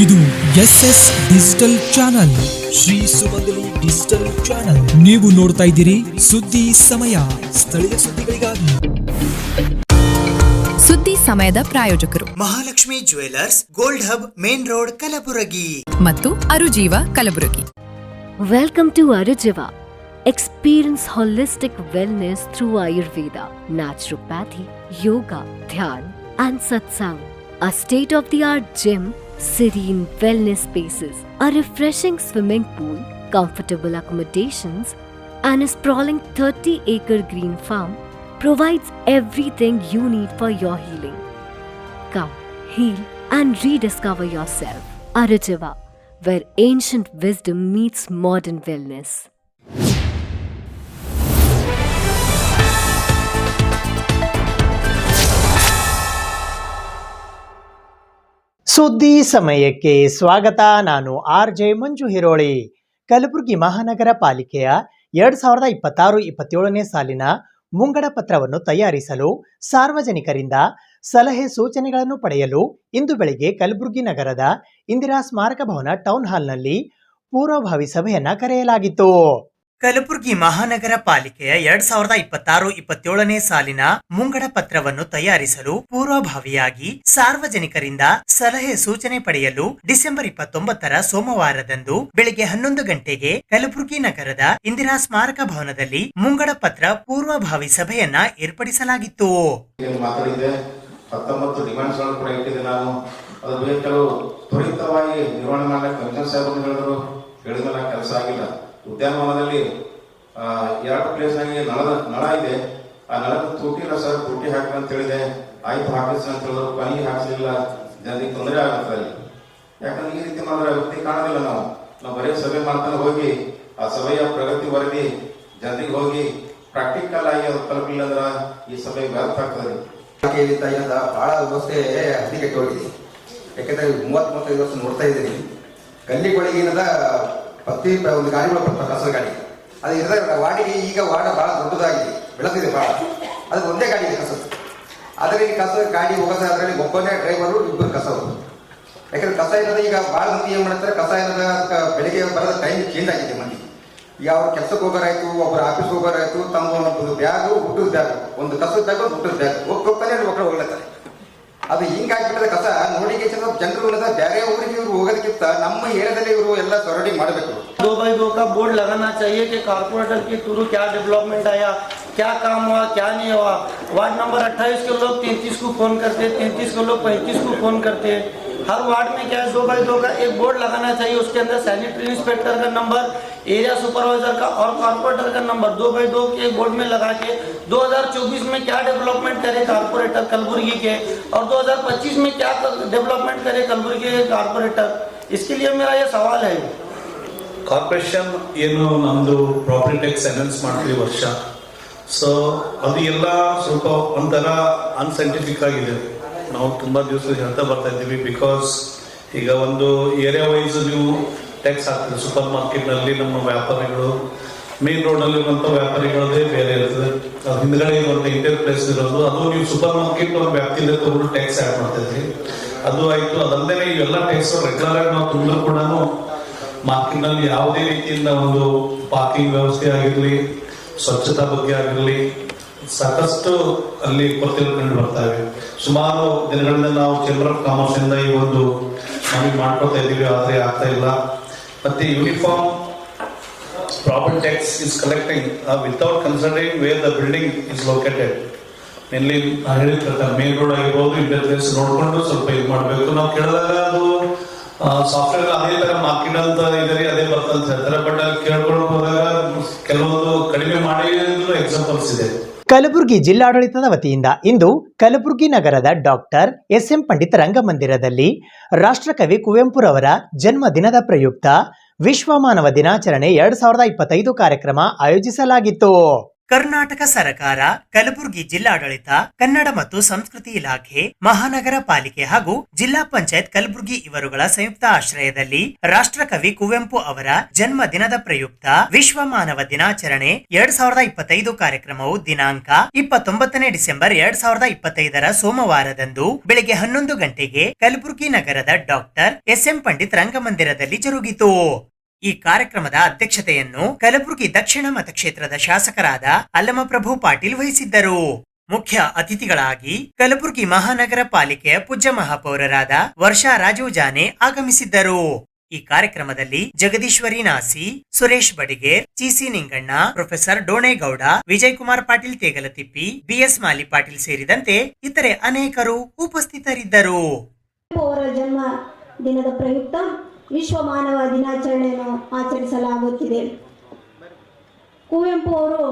ಇದು SS digital channel, Shri ಸುಮಂಗಲಿ digital channel. ನೀವು ನೋಡ್ತಾ ಇದ್ದೀರಿ ಸುದ್ದಿ ಸಮಯ, ಸ್ಥಳೀಯ ಸುದ್ದಿಗಳಿಗಾಗಿ. ಸುದ್ದಿ ಸಮಯದ ಪ್ರಾಯೋಜಕರು Mahalakshmi jewellers, gold hub, main road, Kalaburagi ಮತ್ತು ಅರುಜೀವ Kalaburagi. Welcome to Arujiva. Experience holistic wellness through Ayurveda, naturopathy, yoga, dhyan, and satsang. A state-of-the-art gym, serene wellness spaces, a refreshing swimming pool, comfortable accommodations, and a sprawling 30-acre green farm provides everything you need for your healing. Come, heal, and rediscover yourself. Arujiva, where ancient wisdom meets modern wellness. ಸುದ್ದಿ ಸಮಯಕ್ಕೆ ಸ್ವಾಗತ. ನಾನು RJ ಮಂಜು ಹಿರೋಳಿ. ಕಲಬುರಗಿ ಮಹಾನಗರ ಪಾಲಿಕೆಯ 2026-27ನೇ ಸಾಲಿನ ಮುಂಗಡ ಪತ್ರವನ್ನು ತಯಾರಿಸಲು ಸಾರ್ವಜನಿಕರಿಂದ ಸಲಹೆ ಸೂಚನೆಗಳನ್ನು ಪಡೆಯಲು ಇಂದು ಬೆಳಗ್ಗೆ ಕಲಬುರಗಿ ನಗರದ ಇಂದಿರಾ ಸ್ಮಾರಕ ಭವನ ಟೌನ್ ಹಾಲ್ನಲ್ಲಿ ಪೂರ್ವಭಾವಿ ಸಭೆಯನ್ನ ಕರೆಯಲಾಗಿತ್ತು. ಕಲಬುರಗಿ ಮಹಾನಗರ ಪಾಲಿಕೆಯ 2026-27ನೇ ಸಾಲಿನ ಮುಂಗಡ ಪತ್ರವನ್ನು ತಯಾರಿಸಲು ಪೂರ್ವಭಾವಿಯಾಗಿ ಸಾರ್ವಜನಿಕರಿಂದ ಸಲಹೆ ಸೂಚನೆ ಪಡೆಯಲು ಡಿಸೆಂಬರ್ 29ರ ಸೋಮವಾರದಂದು ಬೆಳಿಗ್ಗೆ 11 ಗಂಟೆಗೆ ಕಲಬುರಗಿ ನಗರದ ಇಂದಿರಾ ಸ್ಮಾರಕ ಭವನದಲ್ಲಿ ಮುಂಗಡ ಪತ್ರ ಪೂರ್ವಭಾವಿ ಸಭೆಯನ್ನ ಏರ್ಪಡಿಸಲಾಗಿತ್ತು. 19 ಡಿಮಾಂಡ್ಸ್ ಕೂಡ ಇಟ್ಟಿದ್ದೆ ನಾನು. ಅದು ಕೆಲವು ತ್ವರಿತವಾಗಿ ನಿರ್ವಹಣೆ ಮಾಡಲಿಕ್ಕೆ ಕಮಿಷನ್ ಸಾಹೇಬರು ಹೇಳಿದ್ರು. ಹೇಳಿದ್ಮೇಲೆ ಕೆಲಸ ಆಗಿಲ್ಲ. ಉದ್ಯಾನವನದಲ್ಲಿ 2 ಪ್ಲೇಸ್ ಆಗಿ ನಳ ಇದೆ. ಆ ನಳದ ತುಟಿ ಇಲ್ಲ ಸರ್, ತುಟಿ ಹಾಕಿ ಅಂತ ಹೇಳಿದೆ. ಆಯ್ತು ಹಾಕಿಸ್ ಅಂತ ಹೇಳಿದ್ರು. ಕೊನೆಗೆ ಹಾಕಿಸಲಿಲ್ಲ. ಜನರಿಗೆ ತೊಂದರೆ ಆಗುತ್ತೆ ಅಲ್ಲಿ. ಯಾಕಂದ್ರೆ ಈ ರೀತಿ ಮಾಡಿದ್ರೆ ವ್ಯಕ್ತಿ ಕಾಣೋದಿಲ್ಲ. ನಾವು ಬರೀ ಸಭೆ ಮಾಡ್ತಾನೆ ಹೋಗಿ ಆ ಸಭೆಯ ಪ್ರಗತಿ ವರದಿ ಜನರಿಗೆ ಹೋಗಿ ಪ್ರಾಕ್ಟಿಕಲ್ ಆಗಿ ಅದು ತಲುಪಿಲ್ಲ ಅಂದ್ರೆ ಈ ಸಭೆ ವ್ಯರ್ಥ ಆಗ್ತದೆ. ಬಹಳ ವ್ಯವಸ್ಥೆ ಹದಿಗೆಟ್ಟು ಹೋಗಿದೆ. ಯಾಕಂದ್ರೆ 30-35 ವರ್ಷ ನೋಡ್ತಾ ಇದ್ದೀನಿ. ಗಲ್ಲಿಗಳಿಗೆ ಏನದ ಪ್ರತಿ ಒಂದು ಗಾಡಿಗಳು ಬರ್ತಾರೆ, ಕಸದ ಗಾಡಿ. ಅದು ಇರದ ವಾರ್ಡಿಗೆ ಈಗ ವಾರ್ಡ್ ಬಹಳ ದೊಡ್ಡದಾಗಿದೆ, ಬೆಳೆದಿದೆ ಬಹಳ. ಅದು ಒಂದೇ ಗಾಡಿ ಇದೆ ಕಸದ. ಆದರೆ ಈ ಕಸದ ಗಾಡಿ ಹೋಗೋದಾದ್ರಲ್ಲಿ ಒಬ್ಬನೇ ಡ್ರೈವರು, 2 ಕಸವರು. ಯಾಕಂದ್ರೆ ಕಸ ಇರೋದು ಈಗ ಬಹಳ ಮಂದಿ ಏನ್ ಮಾಡ್ತಾರೆ, ಕಸ ಇರೋದ ಬೆಳಿಗ್ಗೆ ಬರೋದ ಟೈಮ್ ಚೇಂಜ್ ಆಗಿದೆ ಮಂದಿ. ಈಗ ಅವ್ರು ಕೆಲ್ಸಕ್ಕೆ ಹೋಗೋರಾಯ್ತು, ಒಬ್ಬರು ಆಫೀಸ್ ಹೋಗೋರಾಯ್ತು, ತಮ್ಮ ಒಂದು ಬ್ಯಾಗು, ಊಟದ ಬ್ಯಾಗ್, ಒಂದು ಕಸದ ಬ್ಯಾಗ್, ಒಂದು ಊಟದ ಬ್ಯಾಗ್ ಹೋಗ್ತಾನೆ ಮಕ್ಕಳು ಹೋಗ್ಲತ್ತಾರೆ. ಅದು ಹಿಂಗಾಗ್ಬಿಟ್ಟದ ಕಸ ನೋಡಿಗೆ ಜನರು ಬೇರೆ ಊರಿಗೆ ಇವರು ಹೋಗೋದಕ್ಕಿಂತ ನಮ್ಮ ಏರಿಯಾದಲ್ಲಿ ಇವರು ಎಲ್ಲ ಸರೌಂಡಿಂಗ್ ಮಾಡಬೇಕು. 2x2 का बोर्ड लगाना चाहिए कि कारपोरेटर के थ्रू क्या डेवलपमेंट आया, क्या काम हुआ, क्या नहीं हुआ. वार्ड नंबर 28 के लोग 33 को फोन करते, 33 के लोग 35 को फोन करते. हर वार्ड में क्या है 2x2 का एक बोर्ड लगाना चाहिए. उसके अंदर सैनिटरी इंस्पेक्टर का नंबर, एरिया सुपरवाइजर का और कारपोरेटर का नंबर 2x2 के एक बोर्ड में लगा के 2024 में क्या डेवलपमेंट करे कारपोरेटर कलबुर्गी के और 2025 में क्या डेवलपमेंट करे कलबुर्गी के कारपोरेटर. इसके लिए मेरा ये सवाल है. ಕಾರ್ಪೊರೇಷನ್ ಏನು ನಮ್ಮದು ಪ್ರಾಪರ್ಟಿ ಟ್ಯಾಕ್ಸ್ ಅನೌನ್ಸ್ ಮಾಡ್ತೀವಿ ವರ್ಷ. ಸೊ ಅದು ಎಲ್ಲ ಸ್ವಲ್ಪ ಒಂಥರ ಅನ್ಸೈಂಟಿಫಿಕ್ ಆಗಿದೆ. ನಾವು ತುಂಬ ದಿವಸ ಹೇಳ್ತಾ ಬರ್ತಾ ಇದ್ದೀವಿ. ಬಿಕಾಸ್ ಈಗ ಒಂದು ಏರಿಯಾ ವೈಸ್ ನೀವು ಟ್ಯಾಕ್ಸ್ ಹಾಕ್ತೀವಿ. ಸೂಪರ್ ಮಾರ್ಕೆಟ್ನಲ್ಲಿ ನಮ್ಮ ವ್ಯಾಪಾರಿಗಳು, ಮೇನ್ ರೋಡಲ್ಲಿ ಇರುವಂಥ ವ್ಯಾಪಾರಿಗಳದೇ ಬೇರೆ ಇರ್ತದೆ. ಅದು ಹಿಂದ್ಗಡೆ ಇರುವಂಥ ಇಂಟರ್ ಪ್ಲೇಸ್ ಇರೋದು, ಅದು ನೀವು ಸೂಪರ್ ಮಾರ್ಕೆಟ್ ಒಂದು ವ್ಯಾಪ್ತಿಯಿಂದ ತಗೊಂಡು ಟ್ಯಾಕ್ಸ್ ಆ್ಯಡ್ ಮಾಡ್ತಾ ಇದ್ರಿ. ಅದು ಆಯಿತು. ಅದಲ್ಲದೆ ಇವೆಲ್ಲ ಟ್ಯಾಕ್ಸ್ ರೆಗ್ಯುಲರ್ ಆಗಿ ನಾವು ತುಂಬ ಕೂಡ ಮಾರ್ಕೆಟ್ನಲ್ಲಿ ಯಾವುದೇ ರೀತಿಯಿಂದ ಒಂದು ಪಾರ್ಕಿಂಗ್ ವ್ಯವಸ್ಥೆ ಆಗಿರಲಿ, ಸ್ವಚ್ಛತಾ ಬಗ್ಗೆ ಆಗಿರಲಿ ಸಾಕಷ್ಟು ಅಲ್ಲಿ ಕೊರತೆಗಳು ಕಂಡು ಬರ್ತವೆ. ಸುಮಾರು ದಿನಗಳಿಂದ ನಾವು ಚೇಂಬರ್ ಆಫ್ ಕಾಮರ್ಸ್ ಇಂದ ಈ ಒಂದು ನಮಗೆ ಮಾಡ್ಕೊಳ್ತಾ ಇದ್ದೀವಿ, ಆದರೆ ಆಗ್ತಾ ಇಲ್ಲ. ಮತ್ತೆ uniform property tax is collecting without considering where the building is located. ಇಲ್ಲಿ ಹೇಳಿದ ಪ್ರಕಾರ ಮೇನ್ ರೋಡ್ ಆಗಿರ್ಬೋದು, ಇಂಟರ್ ಪ್ಲೇಸ್ ನೋಡ್ಕೊಂಡು ಸ್ವಲ್ಪ ಇದು ಮಾಡಬೇಕು. ನಾವು ಕೇಳಿದಾಗ ಅದು ಸಾಫ್ಟ್ವೇರ್ ಅದೇ ತರ ಮಾರ್ಕೆಟ್ ಅಂತ ಇದೆ, ಅದೇ ಬರ್ತಂತ ಹೇಳ್ತಾರೆ. ಬಟ್ ಅಲ್ಲಿ ಕೇಳ್ಕೊಂಡು ಹೋದಾಗ ಕೆಲವೊಂದು ಕಡಿಮೆ ಮಾಡಿ ಎಕ್ಸಾಂಪಲ್ಸ್ ಇದೆ. ಕಲಬುರಗಿ ಜಿಲ್ಲಾಡಳಿತದ ವತಿಯಿಂದ ಇಂದು ಕಲಬುರಗಿ ನಗರದ ಡಾಕ್ಟರ್ SM ಪಂಡಿತ್ ರಂಗಮಂದಿರದಲ್ಲಿ ರಾಷ್ಟ್ರಕವಿ ಕುವೆಂಪುರವರ ಜನ್ಮ ದಿನದ ಪ್ರಯುಕ್ತ ವಿಶ್ವ ಮಾನವ ದಿನಾಚರಣೆ 2025 ಕಾರ್ಯಕ್ರಮ ಆಯೋಜಿಸಲಾಗಿತ್ತು. ಕರ್ನಾಟಕ ಸರ್ಕಾರ, ಕಲಬುರಗಿ ಜಿಲ್ಲಾಡಳಿತ, ಕನ್ನಡ ಮತ್ತು ಸಂಸ್ಕೃತಿ ಇಲಾಖೆ, ಮಹಾನಗರ ಪಾಲಿಕೆ ಹಾಗೂ ಜಿಲ್ಲಾ ಪಂಚಾಯತ್ ಕಲಬುರಗಿ ಇವರುಗಳ ಸಂಯುಕ್ತ ಆಶ್ರಯದಲ್ಲಿ ರಾಷ್ಟ್ರಕವಿ ಕುವೆಂಪು ಅವರ ಜನ್ಮ ದಿನದ ಪ್ರಯುಕ್ತ ವಿಶ್ವ ಮಾನವ ದಿನಾಚರಣೆ 2025 ಕಾರ್ಯಕ್ರಮವು ದಿನಾಂಕ 29 ಡಿಸೆಂಬರ್ 2025 ಸೋಮವಾರದಂದು ಬೆಳಗ್ಗೆ 11 ಗಂಟೆಗೆ ಕಲಬುರಗಿ ನಗರದ ಡಾಕ್ಟರ್ ಎಸ್.ಎಂ. ಪಂಡಿತ್ ರಂಗಮಂದಿರದಲ್ಲಿ ಜರುಗಿತು. ಈ ಕಾರ್ಯಕ್ರಮದ ಅಧ್ಯಕ್ಷತೆಯನ್ನು ಕಲಬುರಗಿ ದಕ್ಷಿಣ ಮತಕ್ಷೇತ್ರದ ಶಾಸಕರಾದ ಅಲ್ಲಮಪ್ರಭು ಪಾಟೀಲ್ ವಹಿಸಿದ್ದರು. ಮುಖ್ಯ ಅತಿಥಿಗಳಾಗಿ ಕಲಬುರಗಿ ಮಹಾನಗರ ಪಾಲಿಕೆಯ ಪೂಜ್ಯ ಮಹಾಪೌರರಾದ ವರ್ಷಾ ರಾಜು ಜಾನೆ ಆಗಮಿಸಿದ್ದರು. ಈ ಕಾರ್ಯಕ್ರಮದಲ್ಲಿ Jagadishwari Nasi, Suresh Badiger, C Ninganna, professor Donegowda, Vijay Kumar Patil Tegalatippi, BS Mali Patil ಸೇರಿದಂತೆ ಇತರೆ ಅನೇಕರು ಉಪಸ್ಥಿತರಿದ್ದರು. ಅವರ ಜನ್ಮ ದಿನದ ಪ್ರಯುಕ್ತ ವಿಶ್ವ ಮಾನವ ದಿನಾಚರಣೆಯನ್ನು ಆಚರಿಸಲಾಗುತ್ತಿದೆ. ಕುವೆಂಪು ಅವರು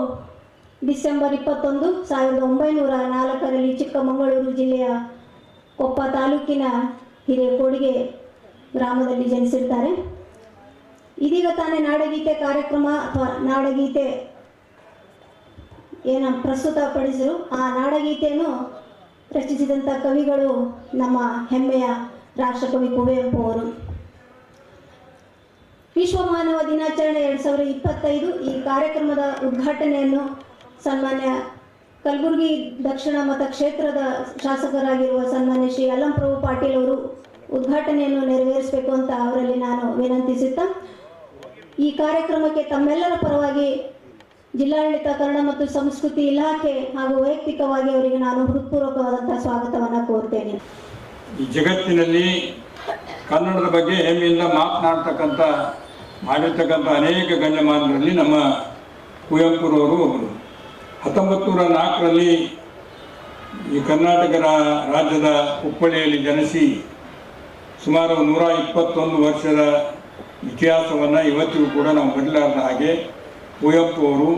ಡಿಸೆಂಬರ್ 21, 1904 ಚಿಕ್ಕಮಗಳೂರು ಜಿಲ್ಲೆಯ ಕೊಪ್ಪ ತಾಲೂಕಿನ ಹಿರೇಕೋಡಿಗೆ ಗ್ರಾಮದಲ್ಲಿ ಜನಿಸಿರ್ತಾರೆ. ಇದೀಗ ತಾನೇ ನಾಡಗೀತೆ ಕಾರ್ಯಕ್ರಮ ಅಥವಾ ನಾಡಗೀತೆ ಪ್ರಸ್ತುತಪಡಿಸಿದರು. ಆ ನಾಡಗೀತೆಯನ್ನು ರಚಿಸಿದಂಥ ಕವಿಗಳು ನಮ್ಮ ಹೆಮ್ಮೆಯ ರಾಷ್ಟ್ರಕವಿ ಕುವೆಂಪು ಅವರು. ವಿಶ್ವ ಮಾನವ ದಿನಾಚರಣೆ 2025 ಈ ಕಾರ್ಯಕ್ರಮದ ಉದ್ಘಾಟನೆಯನ್ನು ಸನ್ಮಾನ್ಯ ಕಲಬುರಗಿ ದಕ್ಷಿಣ ಮತಕ್ಷೇತ್ರದ ಶಾಸಕರಾಗಿರುವ ಸನ್ಮಾನ್ಯ ಶ್ರೀ ಅಲ್ಲಮಪ್ರಭು ಪಾಟೀಲ್ ಅವರು ಉದ್ಘಾಟನೆಯನ್ನು ನೆರವೇರಿಸಬೇಕು ಅಂತ ಅವರಲ್ಲಿ ನಾನು ವಿನಂತಿಸುತ್ತಾ, ಈ ಕಾರ್ಯಕ್ರಮಕ್ಕೆ ತಮ್ಮೆಲ್ಲರ ಪರವಾಗಿ ಜಿಲ್ಲಾಡಳಿತ, ಕನ್ನಡ ಮತ್ತು ಸಂಸ್ಕೃತಿ ಇಲಾಖೆ ಹಾಗೂ ವೈಯಕ್ತಿಕವಾಗಿ ಅವರಿಗೆ ನಾನು ಹೃತ್ಪೂರ್ವಕವಾದಂತಹ ಸ್ವಾಗತವನ್ನು ಕೋರ್ತೇನೆ. ಈ ಜಗತ್ತಿನಲ್ಲಿ ಕನ್ನಡದ ಬಗ್ಗೆ ಹೆಮ್ಮೆಯಿಂದ ಮಾಡಿರ್ತಕ್ಕಂಥ ಅನೇಕ ಗಣ್ಯಮಾನರಲ್ಲಿ ನಮ್ಮ ಕುವೆಂಪುರವರು ಒಬ್ಬರು. 1904 ಈ ಕರ್ನಾಟಕ ರಾಜ್ಯದ ಹುಬ್ಬಳ್ಳಿಯಲ್ಲಿ ಜನಿಸಿ ಸುಮಾರು 121 ವರ್ಷದ ಇತಿಹಾಸವನ್ನು ಇವತ್ತಿಗೂ ಕೂಡ ನಾವು ಬದಲಾರದ ಹಾಗೆ ಕುವೆಂಪು ಅವರು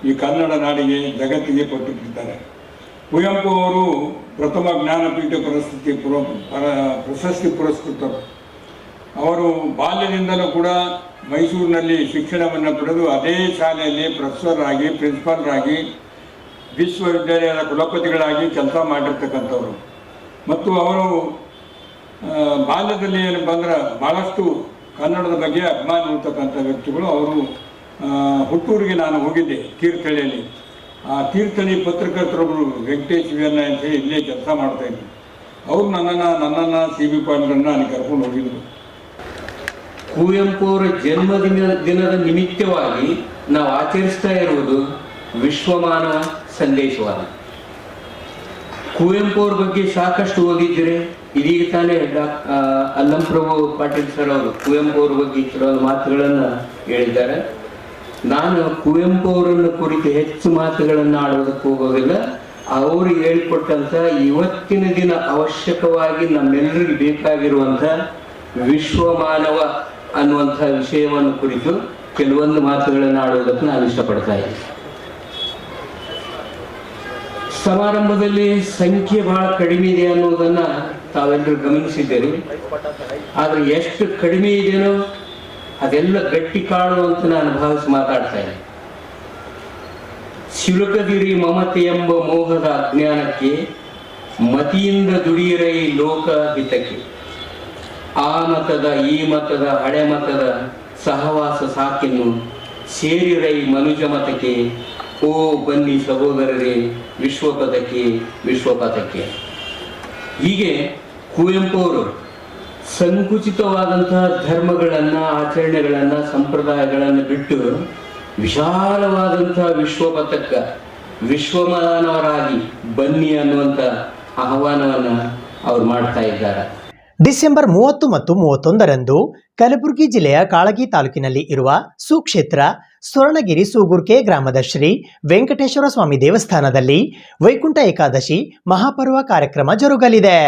ಈ ಕನ್ನಡ ನಾಡಿಗೆ, ಜಗತ್ತಿಗೆ ಕೊಟ್ಟಿದ್ದಾರೆ. ಕುವೆಂಪು ಅವರು ಪ್ರಥಮ ಜ್ಞಾನಪೀಠ ಪ್ರಶಸ್ತಿ ಪುರಸ್ಕೃತರು. ಅವರು ಬಾಲ್ಯದಿಂದಲೂ ಕೂಡ ಮೈಸೂರಿನಲ್ಲಿ ಶಿಕ್ಷಣವನ್ನು ಪಡೆದು ಅದೇ ಶಾಲೆಯಲ್ಲಿ ಪ್ರೊಫೆಸರಾಗಿ, ಪ್ರಿನ್ಸಿಪಾಲರಾಗಿ, ವಿಶ್ವವಿದ್ಯಾಲಯದ ಕುಲಪತಿಗಳಾಗಿ ಕೆಲಸ ಮಾಡಿರ್ತಕ್ಕಂಥವ್ರು. ಮತ್ತು ಅವರು ಬಾಲ್ಯದಲ್ಲಿ ಏನು ಬಂದ್ರೆ ಭಾಳಷ್ಟು ಕನ್ನಡದ ಬಗ್ಗೆ ಅಭಿಮಾನ ಇರ್ತಕ್ಕಂಥ ವ್ಯಕ್ತಿಗಳು. ಅವರು ಹುಟ್ಟೂರಿಗೆ ನಾನು ಹೋಗಿದ್ದೆ, ತೀರ್ಥಹಳ್ಳಿಯಲ್ಲಿ. ಆ ತೀರ್ಥಹಳ್ಳಿ ಪತ್ರಕರ್ತರೊಬ್ಬರು ವೆಂಕಟೇಶ್ ವಿಯನ್ನ ಅಂತ ಹೇಳಿ ಇಲ್ಲೇ ಕೆಲಸ ಮಾಡ್ತಾಯಿದ್ರು. ಅವರು ನನ್ನನ್ನು ಸಿ ಬಿ ಪಾಟೀಲರನ್ನ ಅಲ್ಲಿ ಕರ್ಕೊಂಡು ಹೋಗಿದ್ರು. ಕುವೆಂಪು ಅವರ ದಿನದ ನಿಮಿತ್ತವಾಗಿ ನಾವು ಆಚರಿಸ್ತಾ ಇರುವುದು ವಿಶ್ವ ಮಾನವ ಸಂದೇಶವಾದ. ಕುವೆಂಪು ಅವ್ರ ಬಗ್ಗೆ ಸಾಕಷ್ಟು ಓದಿದ್ದೀರಿ. ಇದೀಗ ತಾನೇ ಅಲ್ಲಮಪ್ರಭು ಪಾಟೀಲ್ ಸರ್ ಅವರು ಕುವೆಂಪು ಅವ್ರ ಬಗ್ಗೆ ಕೆಲವೊಂದು ಮಾತುಗಳನ್ನು ಹೇಳಿದ್ದಾರೆ. ನಾನು ಕುವೆಂಪು ಅವರನ್ನು ಕುರಿತು ಹೆಚ್ಚು ಮಾತುಗಳನ್ನು ಆಡೋದಕ್ಕೆ ಹೋಗೋದಿಲ್ಲ. ಅವರು ಹೇಳಿಕೊಟ್ಟಂತ ಇವತ್ತಿನ ದಿನ ಅವಶ್ಯಕವಾಗಿ ನಮ್ಮೆಲ್ಲರಿಗೆ ಬೇಕಾಗಿರುವಂಥ ವಿಶ್ವ ಮಾನವ ಅನ್ನುವಂಥ ವಿಷಯವನ್ನು ಕುರಿತು ಕೆಲವೊಂದು ಮಾತುಗಳನ್ನು ಆಡೋದಕ್ಕೆ ನಾನು ಇಷ್ಟಪಡ್ತಾ ಇದ್ದೀನಿ. ಸಮಾರಂಭದಲ್ಲಿ ಸಂಖ್ಯೆ ಬಹಳ ಕಡಿಮೆ ಇದೆ ಅನ್ನೋದನ್ನು ತಾವೆಲ್ಲರೂ ಗಮನಿಸಿದ್ದೀರಿ. ಆದರೆ ಎಷ್ಟು ಕಡಿಮೆ ಇದೆಯೋ ಅದೆಲ್ಲ ಗಟ್ಟಿ ಕಾಳು ಅಂತ ನಾನು ಭಾವಿಸಿ ಮಾತಾಡ್ತಾ ಇದ್ದೀನಿ. ಸಿಲುಕದಿರಿ ಮಮತೆ ಎಂಬ ಮೋಹದ ಅಜ್ಞಾನಕ್ಕೆ, ಮತಿಯಿಂದ ದುಡಿಯಿರೈ ಲೋಕ ಹಿತಕ್ಕೆ. ಆ ಮತದ ಈ ಮತದ ಹಳೆ ಮತದ ಸಹವಾಸ ಸಾಕಿನ್ನು, ಸೇರಿರೈ ಮನುಜ ಮತಕ್ಕೆ. ಓ ಬನ್ನಿ ಸಹೋದರರೇ ವಿಶ್ವಪಥಕ್ಕೆ ವಿಶ್ವಪಥಕ್ಕೆ. ಹೀಗೆ ಕುವೆಂಪು ಅವರು ಸಂಕುಚಿತವಾದಂತಹ ಧರ್ಮಗಳನ್ನು, ಆಚರಣೆಗಳನ್ನು, ಸಂಪ್ರದಾಯಗಳನ್ನು ಬಿಟ್ಟು ವಿಶಾಲವಾದಂತಹ ವಿಶ್ವಪಥಕ್ಕೆ ವಿಶ್ವಮಾನವರಾಗಿ ಬನ್ನಿ ಅನ್ನುವಂಥ ಆಹ್ವಾನವನ್ನು ಅವ್ರು ಮಾಡ್ತಾ ಇದ್ದಾರೆ. ಡಿಸೆಂಬರ್ 30 ಮತ್ತು 31ರಂದು ಕಲಬುರಗಿ ಜಿಲ್ಲೆಯ ಕಾಳಗಿ ತಾಲೂಕಿನಲ್ಲಿ ಇರುವ ಸುಕ್ಷೇತ್ರ ಸ್ವರ್ಣಗಿರಿ ಸೂಗುರ್ಕೆ ಗ್ರಾಮದ ಶ್ರೀ ವೆಂಕಟೇಶ್ವರ ಸ್ವಾಮಿ ದೇವಸ್ಥಾನದಲ್ಲಿ ವೈಕುಂಠ ಏಕಾದಶಿ ಮಹಾಪರ್ವ ಕಾರ್ಯಕ್ರಮ ಜರುಗಲಿದೆ.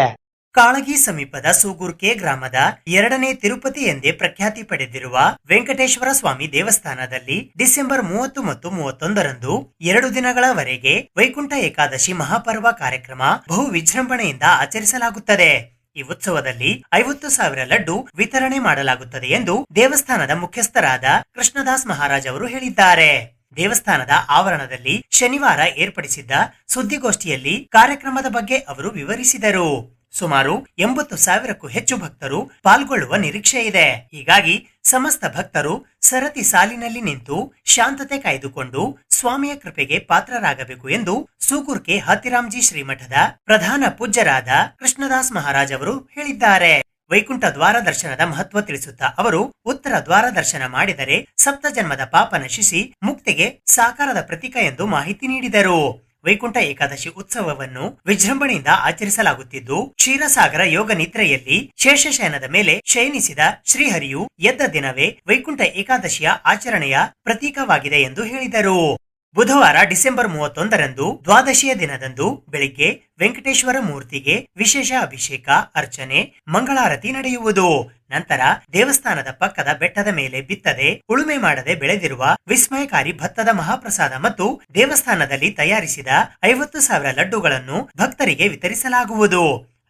ಕಾಳಗಿ ಸಮೀಪದ ಸೂಗುರ್ಕೆ ಗ್ರಾಮದ 2ನೇ ತಿರುಪತಿ ಎಂದೇ ಪ್ರಖ್ಯಾತಿ ಪಡೆದಿರುವ ವೆಂಕಟೇಶ್ವರ ಸ್ವಾಮಿ ದೇವಸ್ಥಾನದಲ್ಲಿ ಡಿಸೆಂಬರ್ 30 ಮತ್ತು 31ರಂದು 2 ದಿನಗಳವರೆಗೆ ವೈಕುಂಠ ಏಕಾದಶಿ ಮಹಾಪರ್ವ ಕಾರ್ಯಕ್ರಮ ಬಹು ವಿಜೃಂಭಣೆಯಿಂದ ಆಚರಿಸಲಾಗುತ್ತದೆ. ಈ ಉತ್ಸವದಲ್ಲಿ 50,000 ಲಡ್ಡು ವಿತರಣೆ ಮಾಡಲಾಗುತ್ತದೆ ಎಂದು ದೇವಸ್ಥಾನದ ಮುಖ್ಯಸ್ಥರಾದ ಕೃಷ್ಣದಾಸ್ ಮಹಾರಾಜ್ ಅವರು ಹೇಳಿದ್ದಾರೆ. ದೇವಸ್ಥಾನದ ಆವರಣದಲ್ಲಿ ಶನಿವಾರ ಏರ್ಪಡಿಸಿದ್ದ ಸುದ್ದಿಗೋಷ್ಠಿಯಲ್ಲಿ ಕಾರ್ಯಕ್ರಮದ ಬಗ್ಗೆ ಅವರು ವಿವರಿಸಿದರು. ಸುಮಾರು 80,000ಕ್ಕೂ ಹೆಚ್ಚು ಭಕ್ತರು ಪಾಲ್ಗೊಳ್ಳುವ ನಿರೀಕ್ಷೆ ಇದೆ. ಹೀಗಾಗಿ ಸಮಸ್ತ ಭಕ್ತರು ಸರತಿ ಸಾಲಿನಲ್ಲಿ ನಿಂತು ಶಾಂತತೆ ಕಾಯ್ದುಕೊಂಡು ಸ್ವಾಮಿಯ ಕೃಪೆಗೆ ಪಾತ್ರರಾಗಬೇಕು ಎಂದು ಸೂಕುರ್ಕೆ ಹತ್ತಿರಾಮ್ಜಿ ಶ್ರೀಮಠದ ಪ್ರಧಾನ ಪೂಜ್ಯರಾದ ಕೃಷ್ಣದಾಸ್ ಮಹಾರಾಜ್ ಅವರು ಹೇಳಿದ್ದಾರೆ. ವೈಕುಂಠ ದ್ವಾರ ದರ್ಶನದ ಮಹತ್ವ ತಿಳಿಸುತ್ತಾ ಅವರು, ಉತ್ತರ ದ್ವಾರ ದರ್ಶನ ಮಾಡಿದರೆ ಸಪ್ತ ಜನ್ಮದ ಪಾಪ ನಶಿಸಿ ಮುಕ್ತಿಗೆ ಸಾಕಾರದ ಪ್ರತೀಕ ಎಂದು ಮಾಹಿತಿ ನೀಡಿದರು. ವೈಕುಂಠ ಏಕಾದಶಿ ಉತ್ಸವವನ್ನು ವಿಜೃಂಭಣೆಯಿಂದ ಆಚರಿಸಲಾಗುತ್ತಿದ್ದು, ಕ್ಷೀರಸಾಗರ ಯೋಗ ನಿದ್ರೆಯಲ್ಲಿ ಶೇಷಶಯನದ ಮೇಲೆ ಶಯನಿಸಿದ ಶ್ರೀಹರಿಯು ಎದ್ದ ದಿನವೇ ವೈಕುಂಠ ಏಕಾದಶಿಯ ಆಚರಣೆಯ ಪ್ರತೀಕವಾಗಿದೆ ಎಂದು ಹೇಳಿದರು. ಬುಧವಾರ ಡಿಸೆಂಬರ್ 31ರಂದು ದ್ವಾದಶಿಯ ದಿನದಂದು ಬೆಳಿಗ್ಗೆ ವೆಂಕಟೇಶ್ವರ ಮೂರ್ತಿಗೆ ವಿಶೇಷ ಅಭಿಷೇಕ, ಅರ್ಚನೆ, ಮಂಗಳಾರತಿ ನಡೆಯುವುದು. ನಂತರ ದೇವಸ್ಥಾನದ ಪಕ್ಕದ ಬೆಟ್ಟದ ಮೇಲೆ ಬಿತ್ತದೆ, ಉಳುಮೆ ಮಾಡದೆ ಬೆಳೆದಿರುವ ವಿಸ್ಮಯಕಾರಿ ಭತ್ತದ ಮಹಾಪ್ರಸಾದ ಮತ್ತು ದೇವಸ್ಥಾನದಲ್ಲಿ ತಯಾರಿಸಿದ 50,000 ಲಡ್ಡುಗಳನ್ನು ಭಕ್ತರಿಗೆ ವಿತರಿಸಲಾಗುವುದು.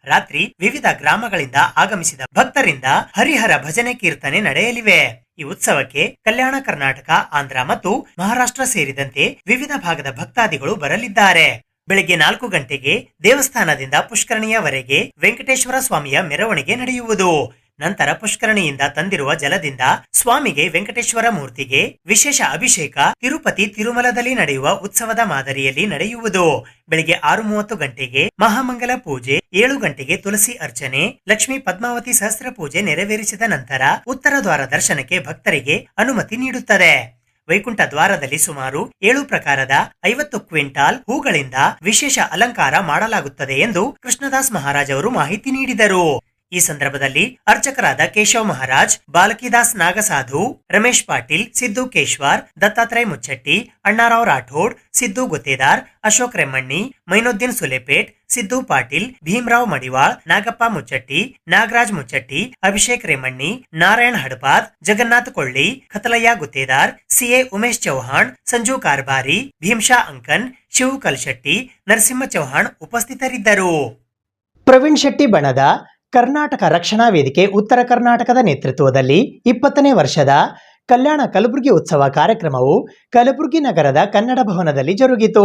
ರಾತ್ರಿ ವಿವಿಧ ಗ್ರಾಮಗಳಿಂದ ಆಗಮಿಸಿದ ಭಕ್ತರಿಂದ ಹರಿಹರ ಭಜನೆ ಕೀರ್ತನೆ ನಡೆಯಲಿವೆ. ಈ ಉತ್ಸವಕ್ಕೆ ಕಲ್ಯಾಣ ಕರ್ನಾಟಕ, ಆಂಧ್ರ ಮತ್ತು ಮಹಾರಾಷ್ಟ್ರ ಸೇರಿದಂತೆ ವಿವಿಧ ಭಾಗದ ಭಕ್ತಾದಿಗಳು ಬರಲಿದ್ದಾರೆ. ಬೆಳಗ್ಗೆ 4 ಗಂಟೆಗೆ ದೇವಸ್ಥಾನದಿಂದ ಪುಷ್ಕರಣಿಯವರೆಗೆ ವೆಂಕಟೇಶ್ವರ ಸ್ವಾಮಿಯ ಮೆರವಣಿಗೆ ನಡೆಯುವುದು. ನಂತರ ಪುಷ್ಕರಣಿಯಿಂದ ತಂದಿರುವ ಜಲದಿಂದ ಸ್ವಾಮಿಗೆ ವೆಂಕಟೇಶ್ವರ ಮೂರ್ತಿಗೆ ವಿಶೇಷ ಅಭಿಷೇಕ ತಿರುಪತಿ ತಿರುಮಲದಲ್ಲಿ ನಡೆಯುವ ಉತ್ಸವದ ಮಾದರಿಯಲ್ಲಿ ನಡೆಯುವುದು. ಬೆಳಿಗ್ಗೆ 6:30 ಗಂಟೆಗೆ ಮಹಾಮಂಗಲ ಪೂಜೆ, 7 ಗಂಟೆಗೆ ತುಳಸಿ ಅರ್ಚನೆ, ಲಕ್ಷ್ಮೀ ಪದ್ಮಾವತಿ ಸಹಸ್ರ ಪೂಜೆ ನೆರವೇರಿಸಿದ ನಂತರ ಉತ್ತರ ದ್ವಾರ ದರ್ಶನಕ್ಕೆ ಭಕ್ತರಿಗೆ ಅನುಮತಿ ನೀಡುತ್ತದೆ. ವೈಕುಂಠ ದ್ವಾರದಲ್ಲಿ ಸುಮಾರು 7 ಪ್ರಕಾರದ 50 ಕ್ವಿಂಟಾಲ್ ಹೂಗಳಿಂದ ವಿಶೇಷ ಅಲಂಕಾರ ಮಾಡಲಾಗುತ್ತದೆ ಎಂದು ಕೃಷ್ಣದಾಸ್ ಮಹಾರಾಜ್ ಅವರು ಮಾಹಿತಿ ನೀಡಿದರು. ಈ ಸಂದರ್ಭದಲ್ಲಿ ಅರ್ಚಕರಾದ ಕೇಶವ್ ಮಹಾರಾಜ್, ಬಾಲಕಿದಾಸ್ ನಾಗಸಾಧು, ರಮೇಶ್ ಪಾಟೀಲ್, ಸಿದ್ದು ಕೇಶ್ವಾರ್, ದತ್ತಾತ್ರೇಯ ಮುಚ್ಚಟ್ಟಿ, ಅಣ್ಣಾರಾವ್ ರಾಠೋಡ್, ಸಿದ್ದು ಗುತ್ತೇದಾರ್, ಅಶೋಕ್ ರೆಮ್ಮಣ್ಣಿ, ಮೈನುದ್ದೀನ್ ಸುಲೇಪೇಟ್, ಸಿದ್ದು ಪಾಟೀಲ್, ಭೀಮರಾವ್ ಮಡಿವಾಳ್, ನಾಗಪ್ಪ ಮುಚ್ಚಟ್ಟಿ, ನಾಗರಾಜ್ ಮುಚ್ಚಟ್ಟಿ, ಅಭಿಷೇಕ್ ರೆಮ್ಮಣ್ಣಿ, ನಾರಾಯಣ್ ಹಡಪಾದ್, ಜಗನ್ನಾಥ್ ಕೊಳ್ಳಿ, ಖತಲಯ್ಯ ಗುತ್ತೇದಾರ್, ಸಿಎ ಉಮೇಶ್ ಚೌಹಾಣ್, ಸಂಜು ಕಾರ್ಬಾರಿ, ಭೀಮ್ಶಾ ಅಂಕನ್, ಶಿವ್ ಕಲ್ಶೆಟ್ಟಿ, ನರಸಿಂಹ ಚೌಹಾಣ್ ಉಪಸ್ಥಿತರಿದ್ದರು. ಪ್ರವೀಣ್ ಶೆಟ್ಟಿ ಬಣದ ಕರ್ನಾಟಕ ರಕ್ಷಣಾ ವೇದಿಕೆ ಉತ್ತರ ಕರ್ನಾಟಕದ ನೇತೃತ್ವದಲ್ಲಿ 20ನೇ ವರ್ಷದ ಕಲ್ಯಾಣ ಕಲಬುರಗಿ ಉತ್ಸವ ಕಾರ್ಯಕ್ರಮವು ಕಲಬುರಗಿ ನಗರದ ಕನ್ನಡ ಭವನದಲ್ಲಿ ಜರುಗಿತು.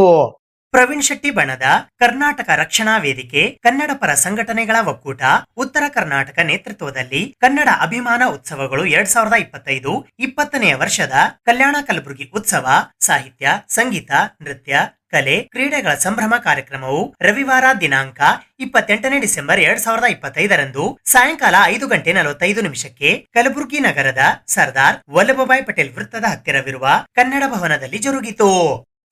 ಪ್ರವೀಣ್ ಶೆಟ್ಟಿ ಬಣದ ಕರ್ನಾಟಕ ರಕ್ಷಣಾ ವೇದಿಕೆ ಕನ್ನಡ ಪರ ಸಂಘಟನೆಗಳ ಒಕ್ಕೂಟ ಉತ್ತರ ಕರ್ನಾಟಕ ನೇತೃತ್ವದಲ್ಲಿ ಕನ್ನಡ ಅಭಿಮಾನ ಉತ್ಸವಗಳು 2025 20ನೇ ವರ್ಷದ ಕಲ್ಯಾಣ ಕಲಬುರಗಿ ಉತ್ಸವ ಸಾಹಿತ್ಯ, ಸಂಗೀತ, ನೃತ್ಯ, ಕಲೆ, ಕ್ರೀಡೆಗಳ ಸಂಭ್ರಮ ಕಾರ್ಯಕ್ರಮವು ರವಿವಾರ ದಿನಾಂಕ 28 ಡಿಸೆಂಬರ್ 2025ರಂದು ಸಾಯಂಕಾಲ 5:45 ಕಲಬುರಗಿ ನಗರದ ಸರ್ದಾರ್ ವಲ್ಲಭಭಾಯ್ ಪಟೇಲ್ ವೃತ್ತದ ಹತ್ತಿರವಿರುವ ಕನ್ನಡ ಭವನದಲ್ಲಿ ಜರುಗಿತು.